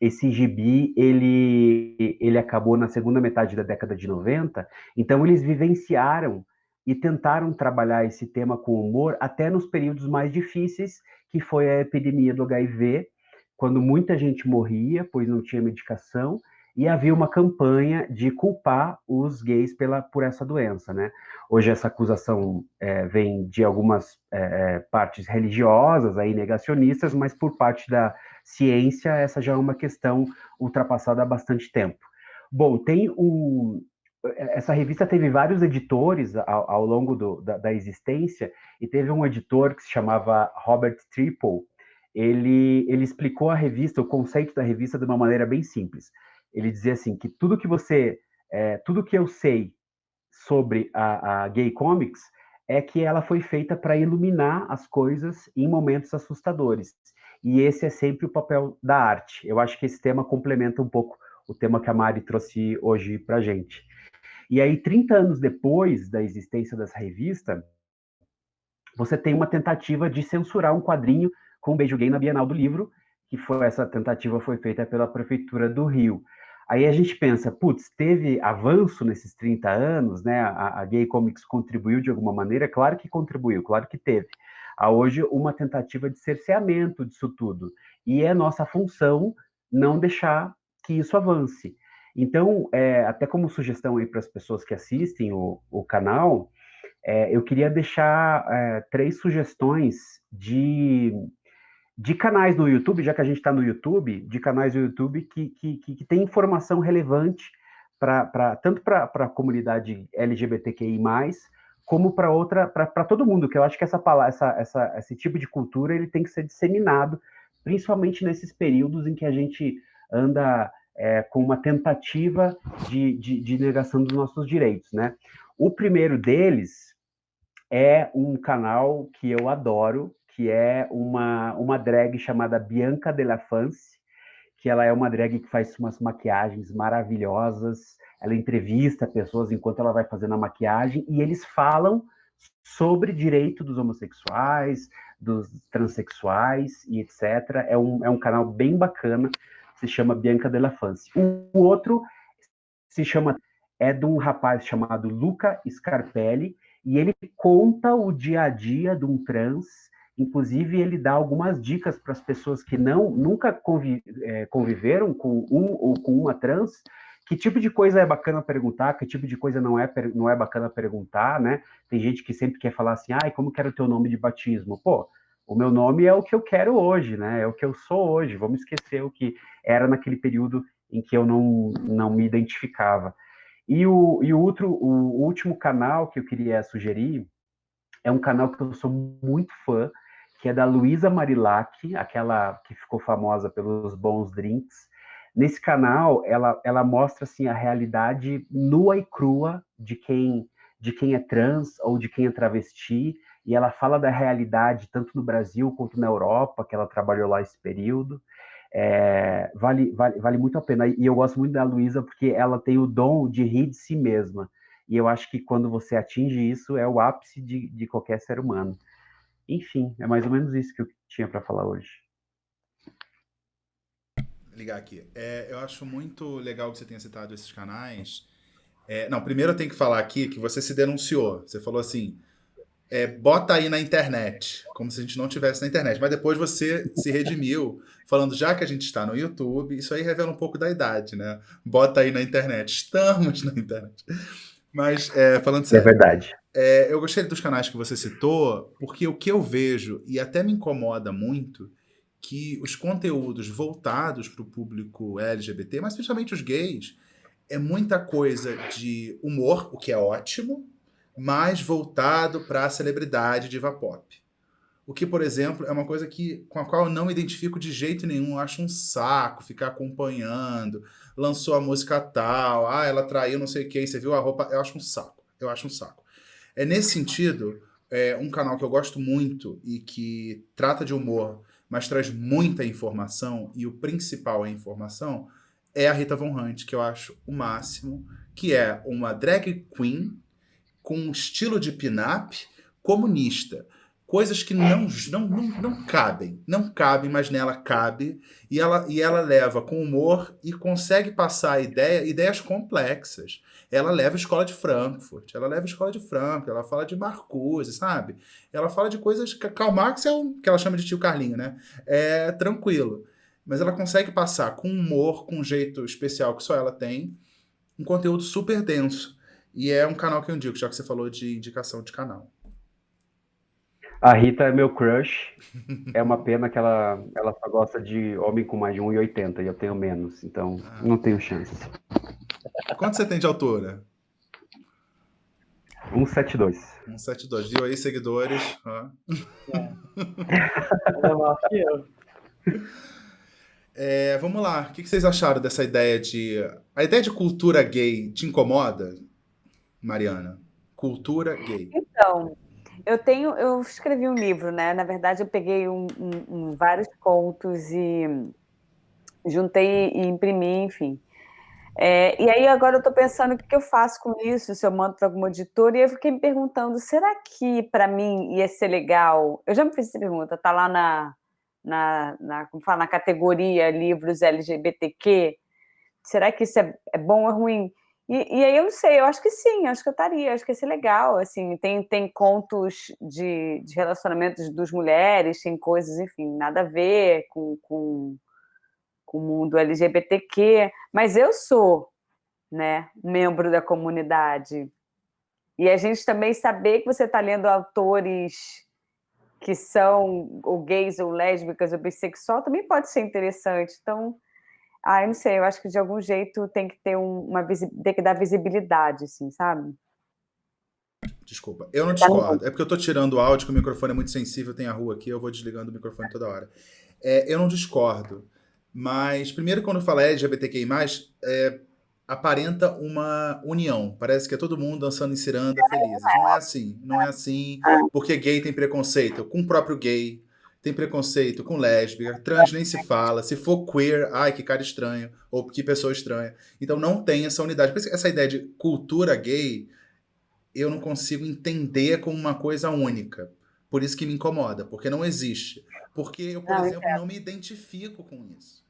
esse gibi, ele acabou na segunda metade da década de 90, então eles vivenciaram e tentaram trabalhar esse tema com humor até nos períodos mais difíceis, que foi a epidemia do HIV, quando muita gente morria, pois não tinha medicação, e havia uma campanha de culpar os gays por essa doença, né? Hoje essa acusação vem de algumas partes religiosas, aí negacionistas, mas por parte da ciência, essa já é uma questão ultrapassada há bastante tempo. Bom, essa revista teve vários editores ao longo da existência, e teve um editor que se chamava Robert Triple. Ele explicou a revista, o conceito da revista, de uma maneira bem simples. Ele dizia assim, que tudo que eu sei sobre a Gay Comics é que ela foi feita para iluminar as coisas em momentos assustadores. E esse é sempre o papel da arte. Eu acho que esse tema complementa um pouco o tema que a Mari trouxe hoje para a gente. E aí, 30 anos depois da existência dessa revista, você tem uma tentativa de censurar um quadrinho com um beijo gay na Bienal do Livro, essa tentativa foi feita pela Prefeitura do Rio. Aí a gente pensa, putz, teve avanço nesses 30 anos, né? A Gay Comics contribuiu de alguma maneira? Claro que contribuiu, claro que teve. Há hoje uma tentativa de cerceamento disso tudo. E é nossa função não deixar que isso avance. Então, até como sugestão aí para as pessoas que assistem o canal, eu queria deixar 3 sugestões de canais no YouTube, já que a gente está no YouTube, de canais do YouTube que tem informação relevante tanto para a comunidade LGBTQI+, como para todo mundo, que eu acho que esse tipo de cultura ele tem que ser disseminado, principalmente nesses períodos em que a gente anda com uma tentativa de negação dos nossos direitos, né? O primeiro deles é um canal que eu adoro, que é uma drag chamada Bianca Della Fancy, que ela é uma drag que faz umas maquiagens maravilhosas, ela entrevista pessoas enquanto ela vai fazendo a maquiagem, e eles falam sobre direito dos homossexuais, dos transexuais e etc. É um canal bem bacana, se chama Bianca Della Fancy. O outro é de um rapaz chamado Luca Scarpelli, e ele conta o dia a dia de um trans. Inclusive, ele dá algumas dicas para as pessoas que nunca conviveram com ou com uma trans, que tipo de coisa é bacana perguntar, que tipo de coisa não é bacana perguntar, né? Tem gente que sempre quer falar assim, como que era o teu nome de batismo? Pô, o meu nome é o que eu quero hoje, né? É o que eu sou hoje. Vamos esquecer o que era naquele período em que eu não me identificava. E o último canal que eu queria sugerir é um canal que eu sou muito fã, que é da Luísa Marilac, aquela que ficou famosa pelos bons drinks. Nesse canal, ela mostra assim, a realidade nua e crua de quem de quem é trans ou de quem é travesti, e ela fala da realidade tanto no Brasil quanto na Europa, que ela trabalhou lá esse período. Vale muito a pena. E eu gosto muito da Luísa porque ela tem o dom de rir de si mesma. E eu acho que quando você atinge isso, é o ápice de qualquer ser humano. Enfim, é mais ou menos isso que eu tinha para falar hoje. Ligar aqui. Eu acho muito legal que você tenha citado esses canais. Não, primeiro eu tenho que falar aqui que você se denunciou. Você falou assim, bota aí na internet, como se a gente não tivesse na internet. Mas depois você se redimiu, falando, já que a gente está no YouTube, isso aí revela um pouco da idade, né? Bota aí na internet. Estamos na internet. Mas, falando É sério, verdade. eu gostei dos canais que você citou, porque o que eu vejo, e até me incomoda muito, que os conteúdos voltados para o público LGBT, mas principalmente os gays, é muita coisa de humor, o que é ótimo, mais voltado para a celebridade diva pop. O que, por exemplo, é uma coisa com a qual eu não me identifico de jeito nenhum. Eu acho um saco ficar acompanhando. Lançou a música tal, ela traiu não sei o que, você viu a roupa. Eu acho um saco. Eu acho um saco. Nesse sentido, um canal que eu gosto muito e que trata de humor, mas traz muita informação, e o principal é a informação, é a Rita Von Hunt, que eu acho o máximo, que é uma drag queen com um estilo de pin-up comunista. Coisas que não cabem, mas nela cabe, e ela leva com humor e consegue passar ideias complexas. Ela leva a escola de Frankfurt, ela fala de Marcuse, sabe? Ela fala de coisas que Karl Marx que ela chama de tio Carlinho, né? É tranquilo. Mas ela consegue passar com humor, com um jeito especial que só ela tem, um conteúdo super denso. E é um canal que eu indico, já que você falou de indicação de canal. A Rita é meu crush. É uma pena que ela só gosta de homem com mais de 1,80 e eu tenho menos, então não tenho chance. Quanto você tem de altura? 1,72. 172. Viu aí, seguidores? Vamos lá. O que vocês acharam dessa ideia de... A ideia de cultura gay te incomoda, Mariana? Cultura gay. Então, eu escrevi um livro, né? Na verdade, eu peguei vários contos e juntei e imprimi, enfim. E aí agora eu estou pensando o que eu faço com isso, se eu mando para alguma editora, e eu fiquei me perguntando, será que para mim ia ser legal? Eu já me fiz essa pergunta, tá lá como fala, na categoria livros LGBTQ, será que isso é bom ou ruim? E aí eu não sei, eu acho que sim, acho que eu estaria, acho que ia ser legal, assim, tem contos de relacionamentos das mulheres, tem coisas, enfim, nada a ver com o mundo LGBTQ, mas eu sou, né, membro da comunidade. E a gente também saber que você está lendo autores que são ou gays ou lésbicas ou bissexual também pode ser interessante. Então, eu não sei, eu acho que de algum jeito tem que ter tem que dar visibilidade, assim, sabe? Desculpa, eu não discordo. É porque eu tô tirando o áudio, que o microfone é muito sensível, tem a rua aqui, eu vou desligando o microfone toda hora. Eu não discordo. Mas, primeiro, quando fala LGBTQI+, aparenta uma união. Parece que é todo mundo dançando em ciranda, felizes. Não é assim. Não é assim, porque gay tem preconceito com o próprio gay, tem preconceito com lésbica, trans nem se fala. Se for queer, ai, que cara estranho, ou que pessoa estranha. Então não tem essa unidade. Por isso, essa ideia de cultura gay, eu não consigo entender como uma coisa única. Por isso que me incomoda, porque não existe. Porque eu, por exemplo, não me identifico com isso.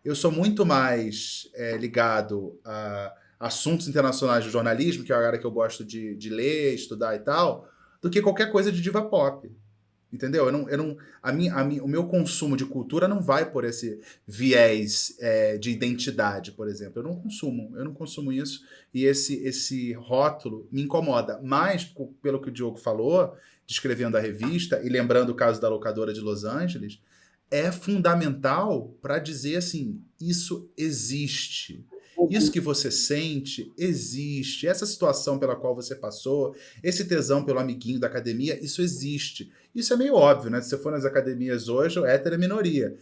Eu sou muito mais ligado a assuntos internacionais do jornalismo, que é a área que eu gosto de ler, estudar e tal, do que qualquer coisa de diva pop. Entendeu? O meu consumo de cultura não vai por esse viés de identidade, por exemplo. Eu não consumo isso, e esse rótulo me incomoda. Mas, pelo que o Diogo falou, descrevendo a revista e lembrando o caso da locadora de Los Angeles, é fundamental para dizer assim, isso existe. Isso que você sente existe. Essa situação pela qual você passou, esse tesão pelo amiguinho da academia, isso existe. Isso é meio óbvio, né? Se você for nas academias hoje, o hétero é minoria.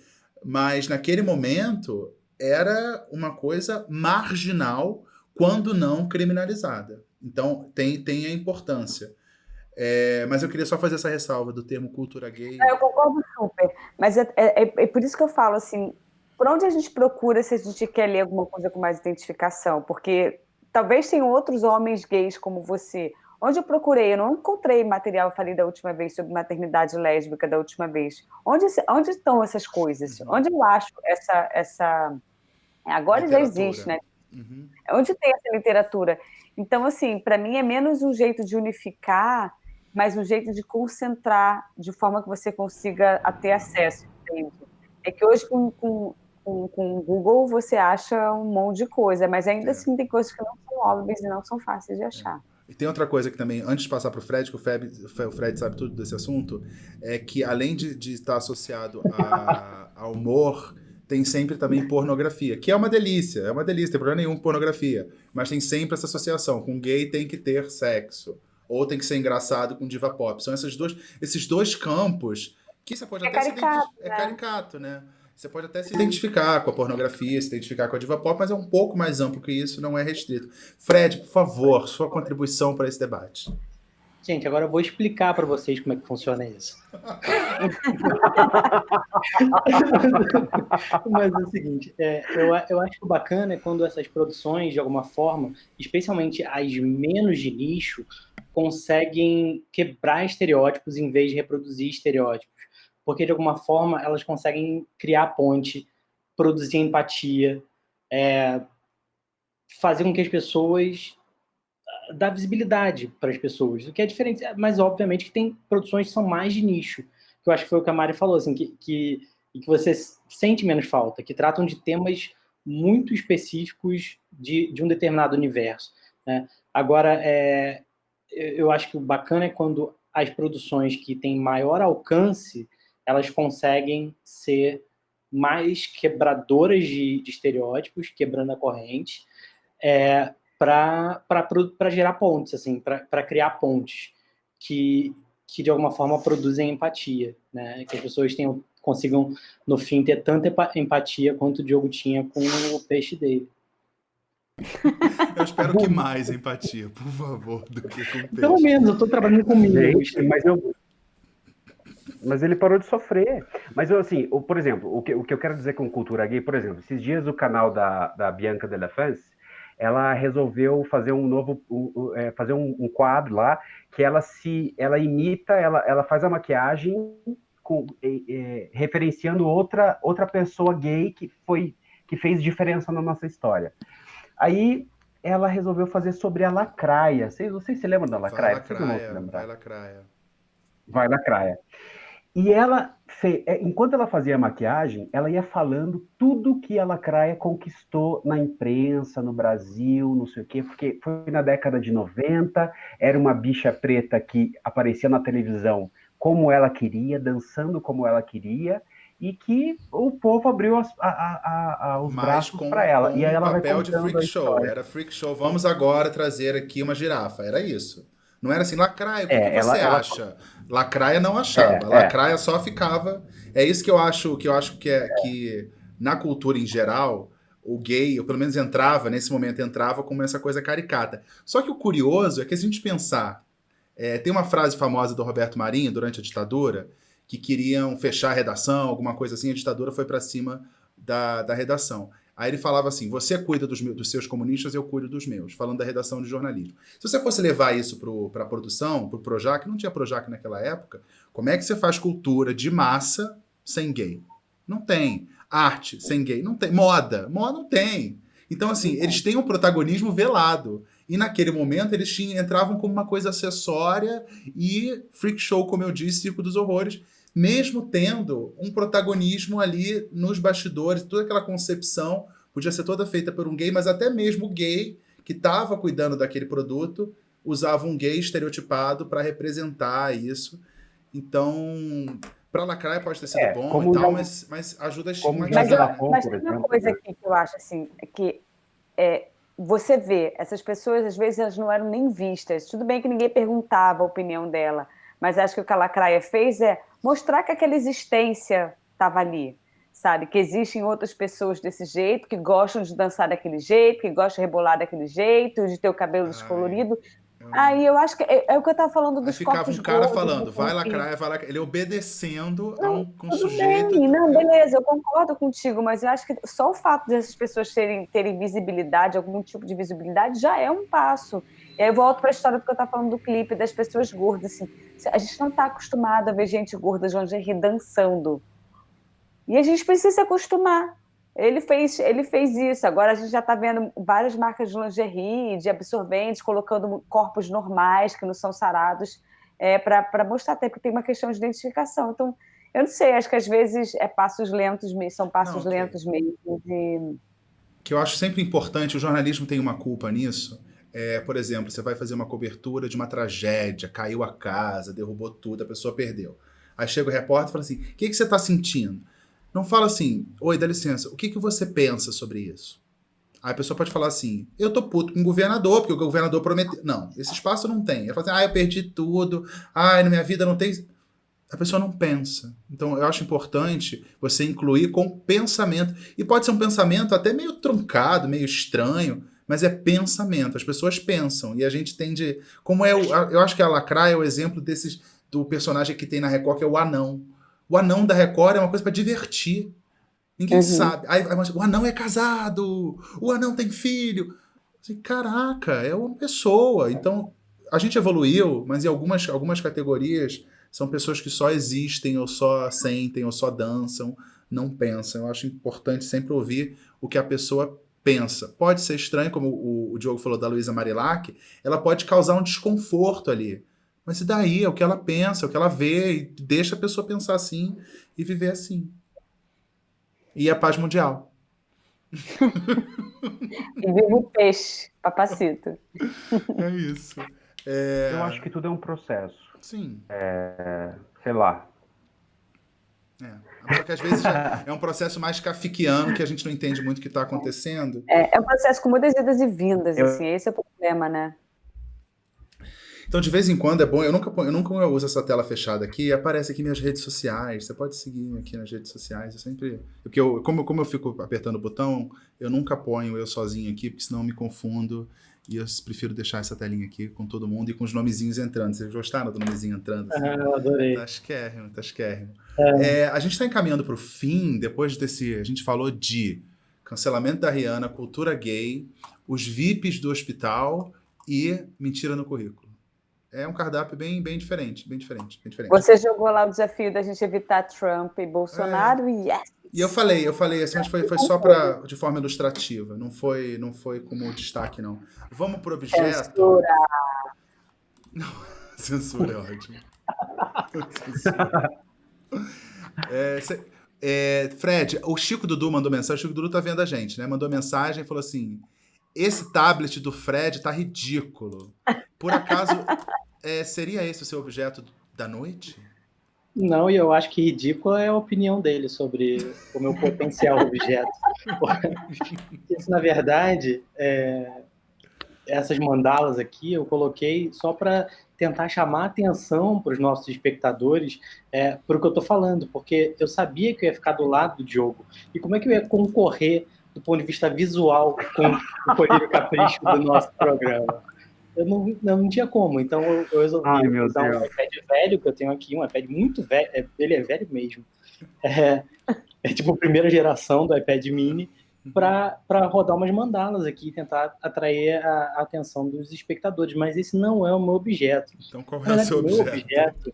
Mas naquele momento era uma coisa marginal, quando não criminalizada. Então, tem a importância. Mas eu queria só fazer essa ressalva do termo cultura gay. Eu concordo super, mas é por isso que eu falo assim, por onde a gente procura se a gente quer ler alguma coisa com mais identificação? Porque talvez tenham outros homens gays como você. Onde eu procurei? Eu não encontrei material, eu falei da última vez, sobre maternidade lésbica da última vez. Onde estão essas coisas? Onde eu acho essa... Agora já existe, né? Onde tem essa literatura? Então, assim, para mim é menos um jeito de unificar, mas um jeito de concentrar de forma que você consiga ter acesso, entende? É que hoje com o Google você acha um monte de coisa, mas ainda assim tem coisas que não são óbvias e não são fáceis de achar. E tem outra coisa que também, antes de passar para o Fred, que o Fred sabe tudo desse assunto, é que além de estar associado a humor, tem sempre também pornografia, que é uma delícia, não tem problema nenhum com pornografia, mas tem sempre essa associação, com gay tem que ter sexo, ou tem que ser engraçado com diva pop. São esses dois campos que você pode até caricato, né? Você pode até se identificar com a pornografia, se identificar com a diva pop, mas é um pouco mais amplo que isso, não é restrito. Fred, por favor, sua contribuição para esse debate. Gente, agora eu vou explicar para vocês como é que funciona isso. Mas é o seguinte, eu acho que o bacana é quando essas produções, de alguma forma, especialmente as menos de nicho, conseguem quebrar estereótipos em vez de reproduzir estereótipos. Porque, de alguma forma, elas conseguem criar ponte, produzir empatia, fazer com que as pessoas... dar visibilidade para as pessoas, o que é diferente, mas obviamente que tem produções que são mais de nicho, que eu acho que foi o que a Mari falou, assim, que você sente menos falta, que tratam de temas muito específicos de um determinado universo, né? Agora, eu acho que o bacana é quando as produções que têm maior alcance, elas conseguem ser mais quebradoras de estereótipos, quebrando a corrente, para gerar pontes, assim, para criar pontes que de alguma forma produzem empatia, né? Que as pessoas consigam, no fim, ter tanta empatia quanto o Diogo tinha com o peixe dele. Eu espero que mais empatia, por favor, do que com o peixe. Pelo menos, eu estou trabalhando comigo. Gente, mas ele parou de sofrer. Mas, assim, por exemplo, o que eu quero dizer com cultura gay, por exemplo, esses dias o canal da Bianca Della Fance, ela resolveu fazer fazer um quadro lá que ela imita, ela faz a maquiagem referenciando outra pessoa gay que fez diferença na nossa história. Aí ela resolveu fazer sobre a Lacraia. Vocês se lembram da Lacraia? Vai Lacraia. E ela, enquanto ela fazia a maquiagem, ela ia falando tudo que a Lacraia conquistou na imprensa, no Brasil, não sei o quê, porque foi na década de 90, era uma bicha preta que aparecia na televisão como ela queria, dançando como ela queria, e que o povo abriu os braços para ela. E aí ela papel de freak show, era freak show, vamos agora trazer aqui uma girafa, era isso. Não era assim, Lacraia, o que você acha? Lacraia não achava, Lacraia só ficava... É isso que eu acho que na cultura em geral, o gay, ou pelo menos nesse momento entrava como essa coisa caricata. Só que o curioso é que se a gente pensar... tem uma frase famosa do Roberto Marinho, durante a ditadura, que queriam fechar a redação, alguma coisa assim, a ditadura foi para cima da redação. Aí ele falava assim, você cuida dos seus comunistas, eu cuido dos meus, falando da redação de jornalismo. Se você fosse levar isso para a produção, para o Projac, não tinha Projac naquela época, como é que você faz cultura de massa sem gay? Não tem. Arte sem gay? Não tem. Moda não tem. Então, assim, eles têm um protagonismo velado. E naquele momento eles entravam como uma coisa acessória e freak show, como eu disse, Circo dos Horrores, mesmo tendo um protagonismo ali nos bastidores, toda aquela concepção podia ser toda feita por um gay, mas até mesmo o gay que estava cuidando daquele produto usava um gay estereotipado para representar isso. Então, para Lacraia pode ter sido bom e tal, mas ajuda a estigmatizar. Mas tem uma coisa aqui que eu acho assim, que você vê, essas pessoas às vezes elas não eram nem vistas, tudo bem que ninguém perguntava a opinião dela, mas acho que o que a Lacraia fez é mostrar que aquela existência estava ali, sabe? Que existem outras pessoas desse jeito, que gostam de dançar daquele jeito, que gostam de rebolar daquele jeito, de ter o cabelo descolorido. Aí eu acho que é o que eu estava falando Aí dos ficava corpos um cara gordos, falando, vai assim. lacrar, vai lacrar. Ele obedecendo a Não, um tudo sujeito. bem, não, beleza, eu concordo contigo, mas eu acho que só o fato dessas pessoas terem visibilidade, algum tipo de visibilidade, já é um passo. E aí eu volto para a história do que eu estava falando do clipe, das pessoas gordas. Assim, a gente não está acostumado a ver gente gorda de lingerie dançando. E a gente precisa se acostumar. Ele fez isso. Agora a gente já está vendo várias marcas de lingerie, de absorventes, colocando corpos normais, que não são sarados, para mostrar até, porque tem uma questão de identificação. Então, eu não sei, acho que às vezes são passos Não, lentos mesmo. que eu acho sempre importante, o jornalismo tem uma culpa nisso. Por exemplo, você vai fazer uma cobertura de uma tragédia, caiu a casa, derrubou tudo, a pessoa perdeu. Aí chega o repórter e fala assim, o que você está sentindo? Não fala assim, oi, dá licença, o que você pensa sobre isso? Aí a pessoa pode falar assim, eu tô puto com o governador, porque o governador prometeu... Não, esse espaço não tem. Ela fala assim, eu perdi tudo, na minha vida não tem... A pessoa não pensa. Então eu acho importante você incluir com pensamento. E pode ser um pensamento até meio truncado, meio estranho, mas é pensamento. As pessoas pensam. E a gente tende... Eu acho que a Lacraia é o exemplo do personagem que tem na Record, que é o anão. O anão da Record é uma coisa para divertir. Ninguém sabe. Aí, o anão é casado, o anão tem filho. Assim, caraca, é uma pessoa. Então, a gente evoluiu, mas em algumas categorias são pessoas que só existem, ou só sentem, ou só dançam, não pensam. Eu acho importante sempre ouvir o que a pessoa pensa. Pode ser estranho, como o Diogo falou da Luísa Marilac, ela pode causar um desconforto ali. Mas e daí? É o que ela pensa, é o que ela vê, e deixa a pessoa pensar assim e viver assim. E a paz mundial. E viva o peixe, papacito. É isso. Eu acho que tudo é um processo. Sim. Sei lá. Só que às vezes é um processo mais kafkiano que a gente não entende muito o que está acontecendo. É um processo com muitas idas e vindas, assim, esse é o problema, né? Então, de vez em quando é bom, eu nunca uso essa tela fechada aqui, aparece aqui minhas redes sociais, você pode seguir aqui nas redes sociais, eu sempre... Porque como eu fico apertando o botão, eu nunca ponho eu sozinho aqui, porque senão eu me confundo, e eu prefiro deixar essa telinha aqui com todo mundo e com os nomezinhos entrando. Vocês gostaram do nomezinho entrando? Assim? Eu adorei. Tasquérrimo. A gente está encaminhando para o fim, depois desse... A gente falou de cancelamento da Rihanna, cultura gay, os VIPs do hospital e mentira no currículo. É um cardápio bem diferente, bem diferente. Você jogou lá o desafio da gente evitar Trump e Bolsonaro e yes! E eu falei assim, mas foi só de forma ilustrativa, não foi como destaque, não. Vamos pro objeto. Censura! Não, censura é ótimo. Fred, o Chico Dudu mandou mensagem, o Chico Dudu tá vendo a gente, né? Mandou mensagem e falou assim, esse tablet do Fred tá ridículo. Por acaso, seria esse o seu objeto da noite? Não, e eu acho que ridícula é a opinião dele sobre o meu potencial objeto. Isso, na verdade, essas mandalas aqui eu coloquei só para tentar chamar a atenção para os nossos espectadores para o que eu estou falando, porque eu sabia que eu ia ficar do lado do Diogo. E como é que eu ia concorrer do ponto de vista visual com o Colírio Capricho do nosso programa? Eu não tinha como, então eu resolvi usar um iPad velho que eu tenho aqui, um iPad muito velho, ele é velho mesmo, é tipo a primeira geração do iPad mini, para rodar umas mandalas aqui e tentar atrair a atenção dos espectadores, mas esse não é o meu objeto. Então qual é o seu objeto? Meu objeto,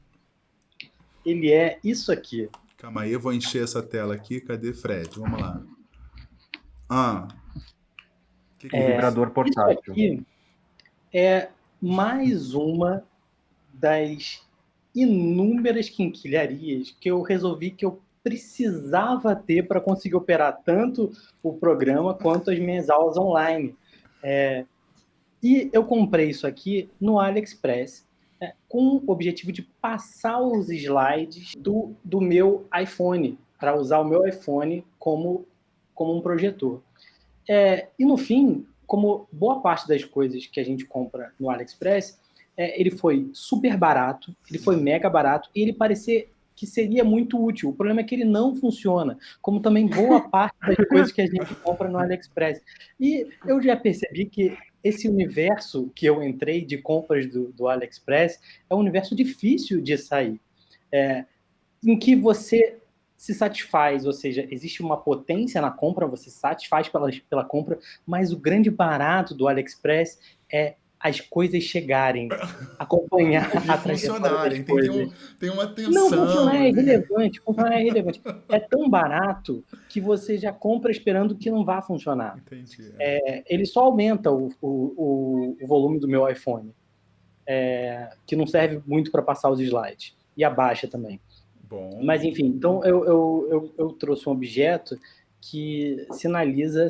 ele é isso aqui. Calma aí, eu vou encher essa tela aqui, cadê Fred? Vamos lá. Vibrador portátil. Isso aqui é mais uma das inúmeras quinquilharias que eu resolvi que eu precisava ter para conseguir operar tanto o programa quanto as minhas aulas online. E eu comprei isso aqui no AliExpress com o objetivo de passar os slides do meu iPhone, para usar o meu iPhone como um projetor. E no fim, como boa parte das coisas que a gente compra no AliExpress, ele foi super barato, ele foi mega barato, e ele parecia que seria muito útil. O problema é que ele não funciona, como também boa parte das coisas que a gente compra no AliExpress. E eu já percebi que esse universo que eu entrei de compras do AliExpress é um universo difícil de sair, em que você se satisfaz, ou seja, existe uma potência na compra, você se satisfaz pela compra, mas o grande barato do AliExpress é as coisas chegarem, acompanhar a E trajetória das funcionarem, coisas. tem uma Não, tensão ali. funcionar é irrelevante. É tão barato que você já compra esperando que não vá funcionar. Entendi. Ele só aumenta o volume do meu iPhone, que não serve muito para passar os slides, e abaixa também. Bom. Mas, enfim, então eu trouxe um objeto que sinaliza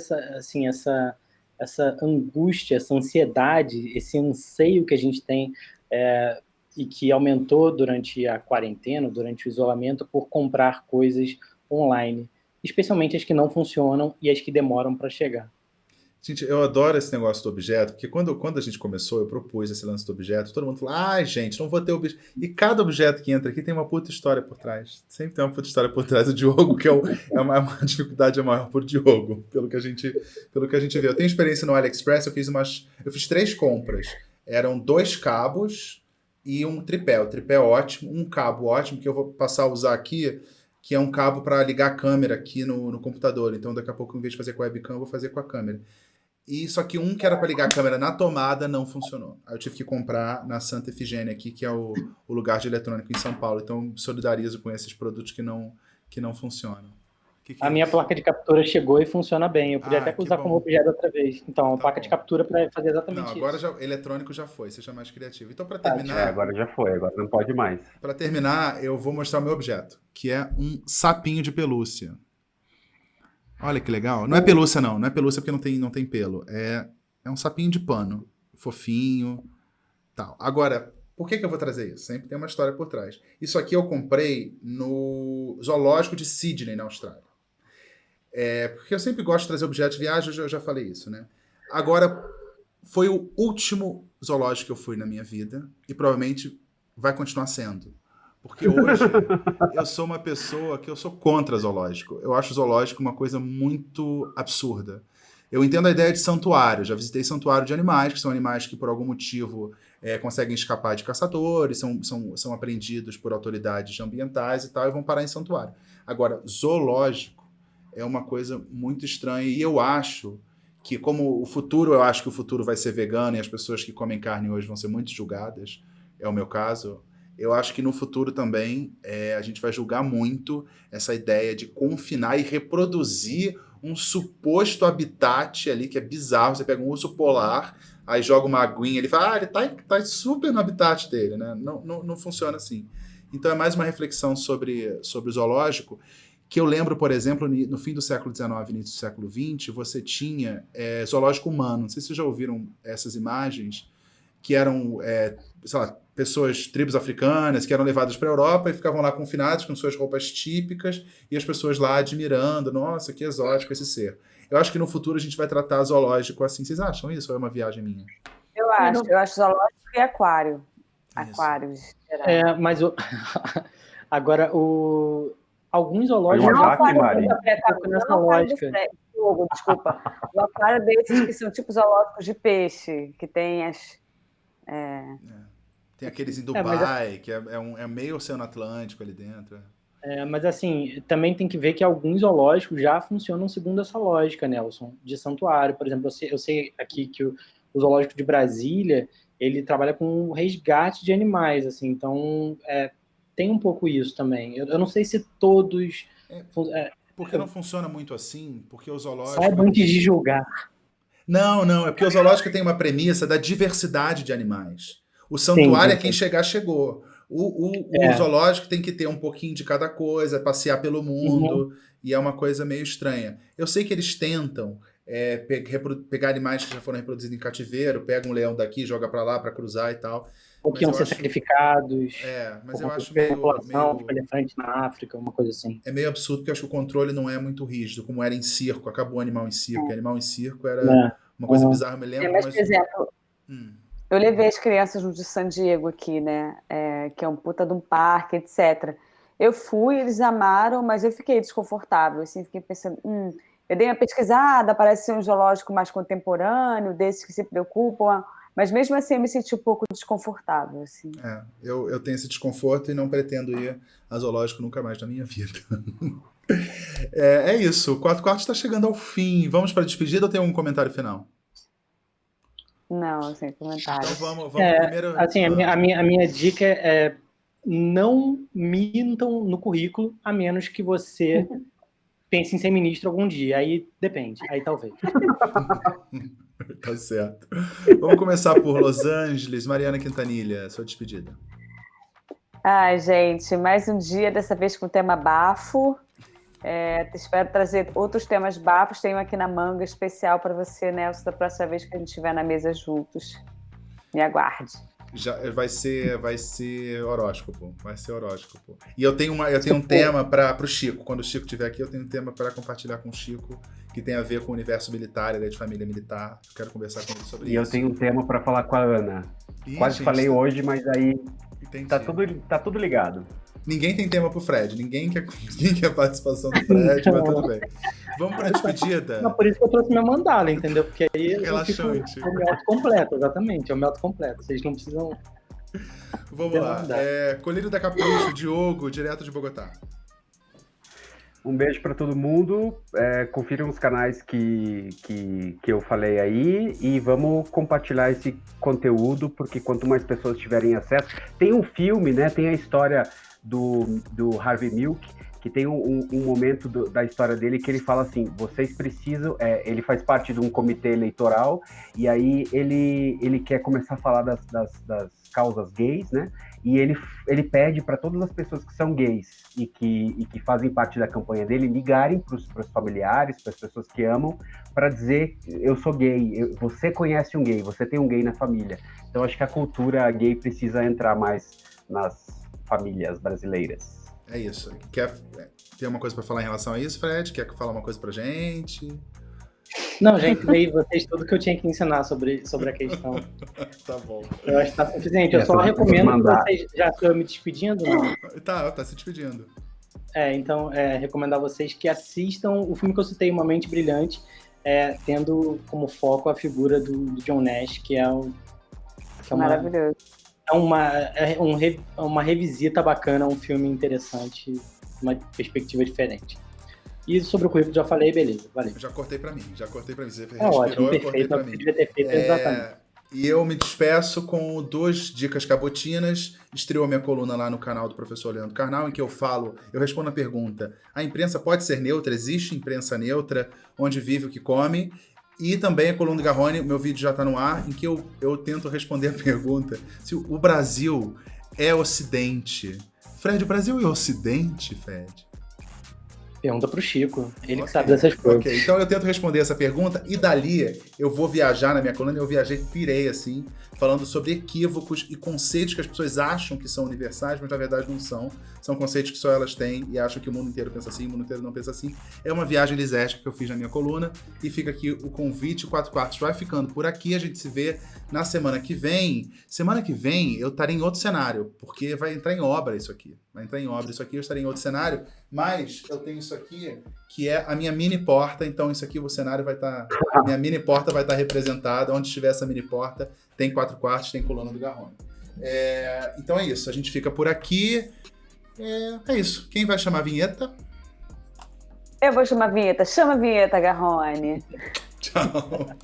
essa angústia, essa ansiedade, esse anseio que a gente tem e que aumentou durante a quarentena, durante o isolamento, por comprar coisas online, especialmente as que não funcionam e as que demoram para chegar. Gente, eu adoro esse negócio do objeto, porque quando a gente começou, eu propus esse lance do objeto, todo mundo falou, ai, gente, não vou ter objeto. E cada objeto que entra aqui tem uma puta história por trás. Sempre tem uma puta história por trás. O Diogo, que uma dificuldade maior por Diogo, pelo que a gente vê. Eu tenho experiência no AliExpress, eu fiz 3 compras. Eram 2 cabos e um tripé. O tripé é ótimo, um cabo ótimo, que eu vou passar a usar aqui, que é um cabo para ligar a câmera aqui no computador. Então, daqui a pouco, em vez de fazer com a webcam, eu vou fazer com a câmera. E só que um que era para ligar a câmera na tomada não funcionou. Aí eu tive que comprar na Santa Efigênia aqui, que é o lugar de eletrônico em São Paulo. Então solidarizo com esses produtos que não funcionam. A minha placa de captura chegou e funciona bem. Eu podia até usar como objeto outra vez. Então, a placa de captura para fazer exatamente isso. Agora eletrônico já foi, seja mais criativo. Então, para terminar... agora já foi, agora não pode mais. Para terminar, eu vou mostrar o meu objeto, que é um sapinho de pelúcia. Olha que legal. Não é pelúcia, não. Não é pelúcia porque não tem pelo. É um sapinho de pano. Fofinho. Tal. Agora, por que eu vou trazer isso? Sempre tem uma história por trás. Isso aqui eu comprei no zoológico de Sydney, na Austrália. Porque eu sempre gosto de trazer objetos de viagem, eu já falei isso, né? Agora, foi o último zoológico que eu fui na minha vida e provavelmente vai continuar sendo. Porque hoje eu sou uma pessoa que eu sou contra zoológico. Eu acho zoológico uma coisa muito absurda. Eu entendo a ideia de santuário. Já visitei santuário de animais, que são animais que por algum motivo conseguem escapar de caçadores, são apreendidos por autoridades ambientais e tal, e vão parar em santuário. Agora, zoológico é uma coisa muito estranha e eu acho que eu acho que o futuro vai ser vegano e as pessoas que comem carne hoje vão ser muito julgadas, é o meu caso. Eu acho que no futuro também a gente vai julgar muito essa ideia de confinar e reproduzir um suposto habitat ali, que é bizarro. Você pega um urso polar, aí joga uma aguinha, ele fala, ele tá super no habitat dele, né? Não funciona assim. Então é mais uma reflexão sobre o zoológico, que eu lembro, por exemplo, no fim do século XIX e início do século XX, você tinha zoológico humano. Não sei se vocês já ouviram essas imagens, que eram, sei lá, tribos africanas que eram levadas para a Europa e ficavam lá confinadas com suas roupas típicas e as pessoas lá admirando, nossa, que exótico esse ser. Eu acho que no futuro a gente vai tratar zoológico assim. Vocês acham isso ou é uma viagem minha? Eu acho zoológico e aquário. Aquários. Mas agora, alguns zoológicos... Não nessa lógica. Desculpa. O aquário desses que são tipo zoológicos de peixe, que tem as... Tem aqueles em Dubai, que é meio Oceano Atlântico ali dentro. Mas assim, também tem que ver que alguns zoológicos já funcionam segundo essa lógica, Nelson, de santuário. Por exemplo, eu sei aqui que o zoológico de Brasília, ele trabalha com resgate de animais, assim, então tem um pouco isso também. Eu não sei se todos... Porque não funciona muito assim, porque o zoológico... Saiba antes de julgar. Não, é porque o zoológico tem uma premissa da diversidade de animais. O santuário é quem chegar, chegou. O zoológico tem que ter um pouquinho de cada coisa, passear pelo mundo, e é uma coisa meio estranha. Eu sei que eles tentam pegar animais que já foram reproduzidos em cativeiro, pega um leão daqui, joga pra lá pra cruzar e tal. Ou que iam ser sacrificados. Mas eu acho meio... elefante na África, uma coisa assim. É meio absurdo, porque eu acho que o controle não é muito rígido, como era em circo. Acabou o animal em circo. Animal em circo era uma coisa bizarra, eu me lembro. Mas, por exemplo... Eu levei as crianças no de San Diego aqui, né? Que é um puta de um parque, etc. Eu fui, eles amaram, mas eu fiquei desconfortável, assim, fiquei pensando, eu dei uma pesquisada, parece ser um zoológico mais contemporâneo, desses que se preocupam, mas mesmo assim eu me senti um pouco desconfortável, assim. Eu tenho esse desconforto e não pretendo ir a zoológico nunca mais na minha vida. É isso, o 4 Quartos está chegando ao fim. Vamos para a despedida ou tem algum comentário final? Não, sem comentários. Então vamos primeiro... Assim, a minha dica é não mintam no currículo, a menos que você pense em ser ministro algum dia. Aí depende, aí talvez. Tá certo. Vamos começar por Los Angeles. Mariana Quintanilha, sua despedida. Ai, gente, mais um dia, dessa vez com o tema bafo. Espero trazer outros temas bafos. Tenho aqui na manga especial para você, Nelson, da próxima vez que a gente estiver na mesa juntos. Me aguarde. Já vai ser horóscopo. Vai ser horóscopo. E eu tenho um tema para o Chico. Quando o Chico estiver aqui, eu tenho um tema para compartilhar com o Chico que tem a ver com o universo militar, ele é de família militar. Quero conversar com ele sobre isso. E eu tenho um tema para falar com a Ana. Quase falei hoje, mas aí tá tudo ligado. Ninguém tem tema pro Fred, ninguém quer participação do Fred, mas tudo bem. Vamos pra despedida. Não, por isso que eu trouxe minha mandala, entendeu? Porque aí relaxante. Eu me autocompleto, exatamente, eu me autocompleto. Vocês não precisam... Vamos lá. Colírio da Capricho, Diogo, direto de Bogotá. Um beijo para todo mundo. Confiram os canais que eu falei aí e vamos compartilhar esse conteúdo, porque quanto mais pessoas tiverem acesso... Tem um filme, né? Tem a história do Harvey Milk, que tem um momento da história dele que ele fala assim, vocês precisam... ele faz parte de um comitê eleitoral e aí ele quer começar a falar das causas gays, né? E ele pede para todas as pessoas que são gays e que fazem parte da campanha dele ligarem para os familiares, para as pessoas que amam, para dizer, eu sou gay, você conhece um gay, você tem um gay na família. Então acho que a cultura gay precisa entrar mais nas famílias brasileiras. É isso. Tem uma coisa para falar em relação a isso, Fred? Quer falar uma coisa pra gente? Não, gente, veio vocês tudo que eu tinha que ensinar sobre a questão. Tá bom. Eu acho que tá suficiente. Eu só recomendo que vocês... Já estou me despedindo? Não? Tá se despedindo. Então, recomendar a vocês que assistam o filme que eu citei, Uma Mente Brilhante, tendo como foco a figura do John Nash, que é maravilhoso. É uma revisita bacana, um filme interessante, uma perspectiva diferente. E sobre o currículo já falei, beleza, valeu. Já cortei pra mim. Você ótimo, perfeito, eu devia ter feito exatamente. E eu me despeço com 2 dicas cabotinas. Estreou minha coluna lá no canal do professor Leandro Carnal, em que eu respondo a pergunta: a imprensa pode ser neutra? Existe imprensa neutra? Onde vive o que come? E também a coluna do Garrone, meu vídeo já está no ar, em que eu tento responder a pergunta se o Brasil é Ocidente. Fred, o Brasil é Ocidente, Fred? Pergunta pro Chico, ele que sabe dessas coisas. Ok, então eu tento responder essa pergunta e dali eu vou viajar na minha coluna, pirei assim, falando sobre equívocos e conceitos que as pessoas acham que são universais, mas na verdade não são. São conceitos que só elas têm e acham que o mundo inteiro pensa assim, o mundo inteiro não pensa assim. É uma viagem lisérgica que eu fiz na minha coluna e fica aqui o convite, o 4 Quartos vai ficando por aqui, a gente se vê na semana que vem. Semana que vem eu estarei em outro cenário, porque vai entrar em obra isso aqui. Eu estarei em outro cenário, mas eu tenho isso aqui, que é a minha mini porta, então isso aqui, o cenário vai estar... minha mini porta vai estar representada, onde estiver essa mini porta, tem 4 Quartos, tem coluna do Garrone. Então é isso, a gente fica por aqui. É isso. Quem vai chamar a vinheta? Eu vou chamar a vinheta. Chama a vinheta, Garrone. Tchau.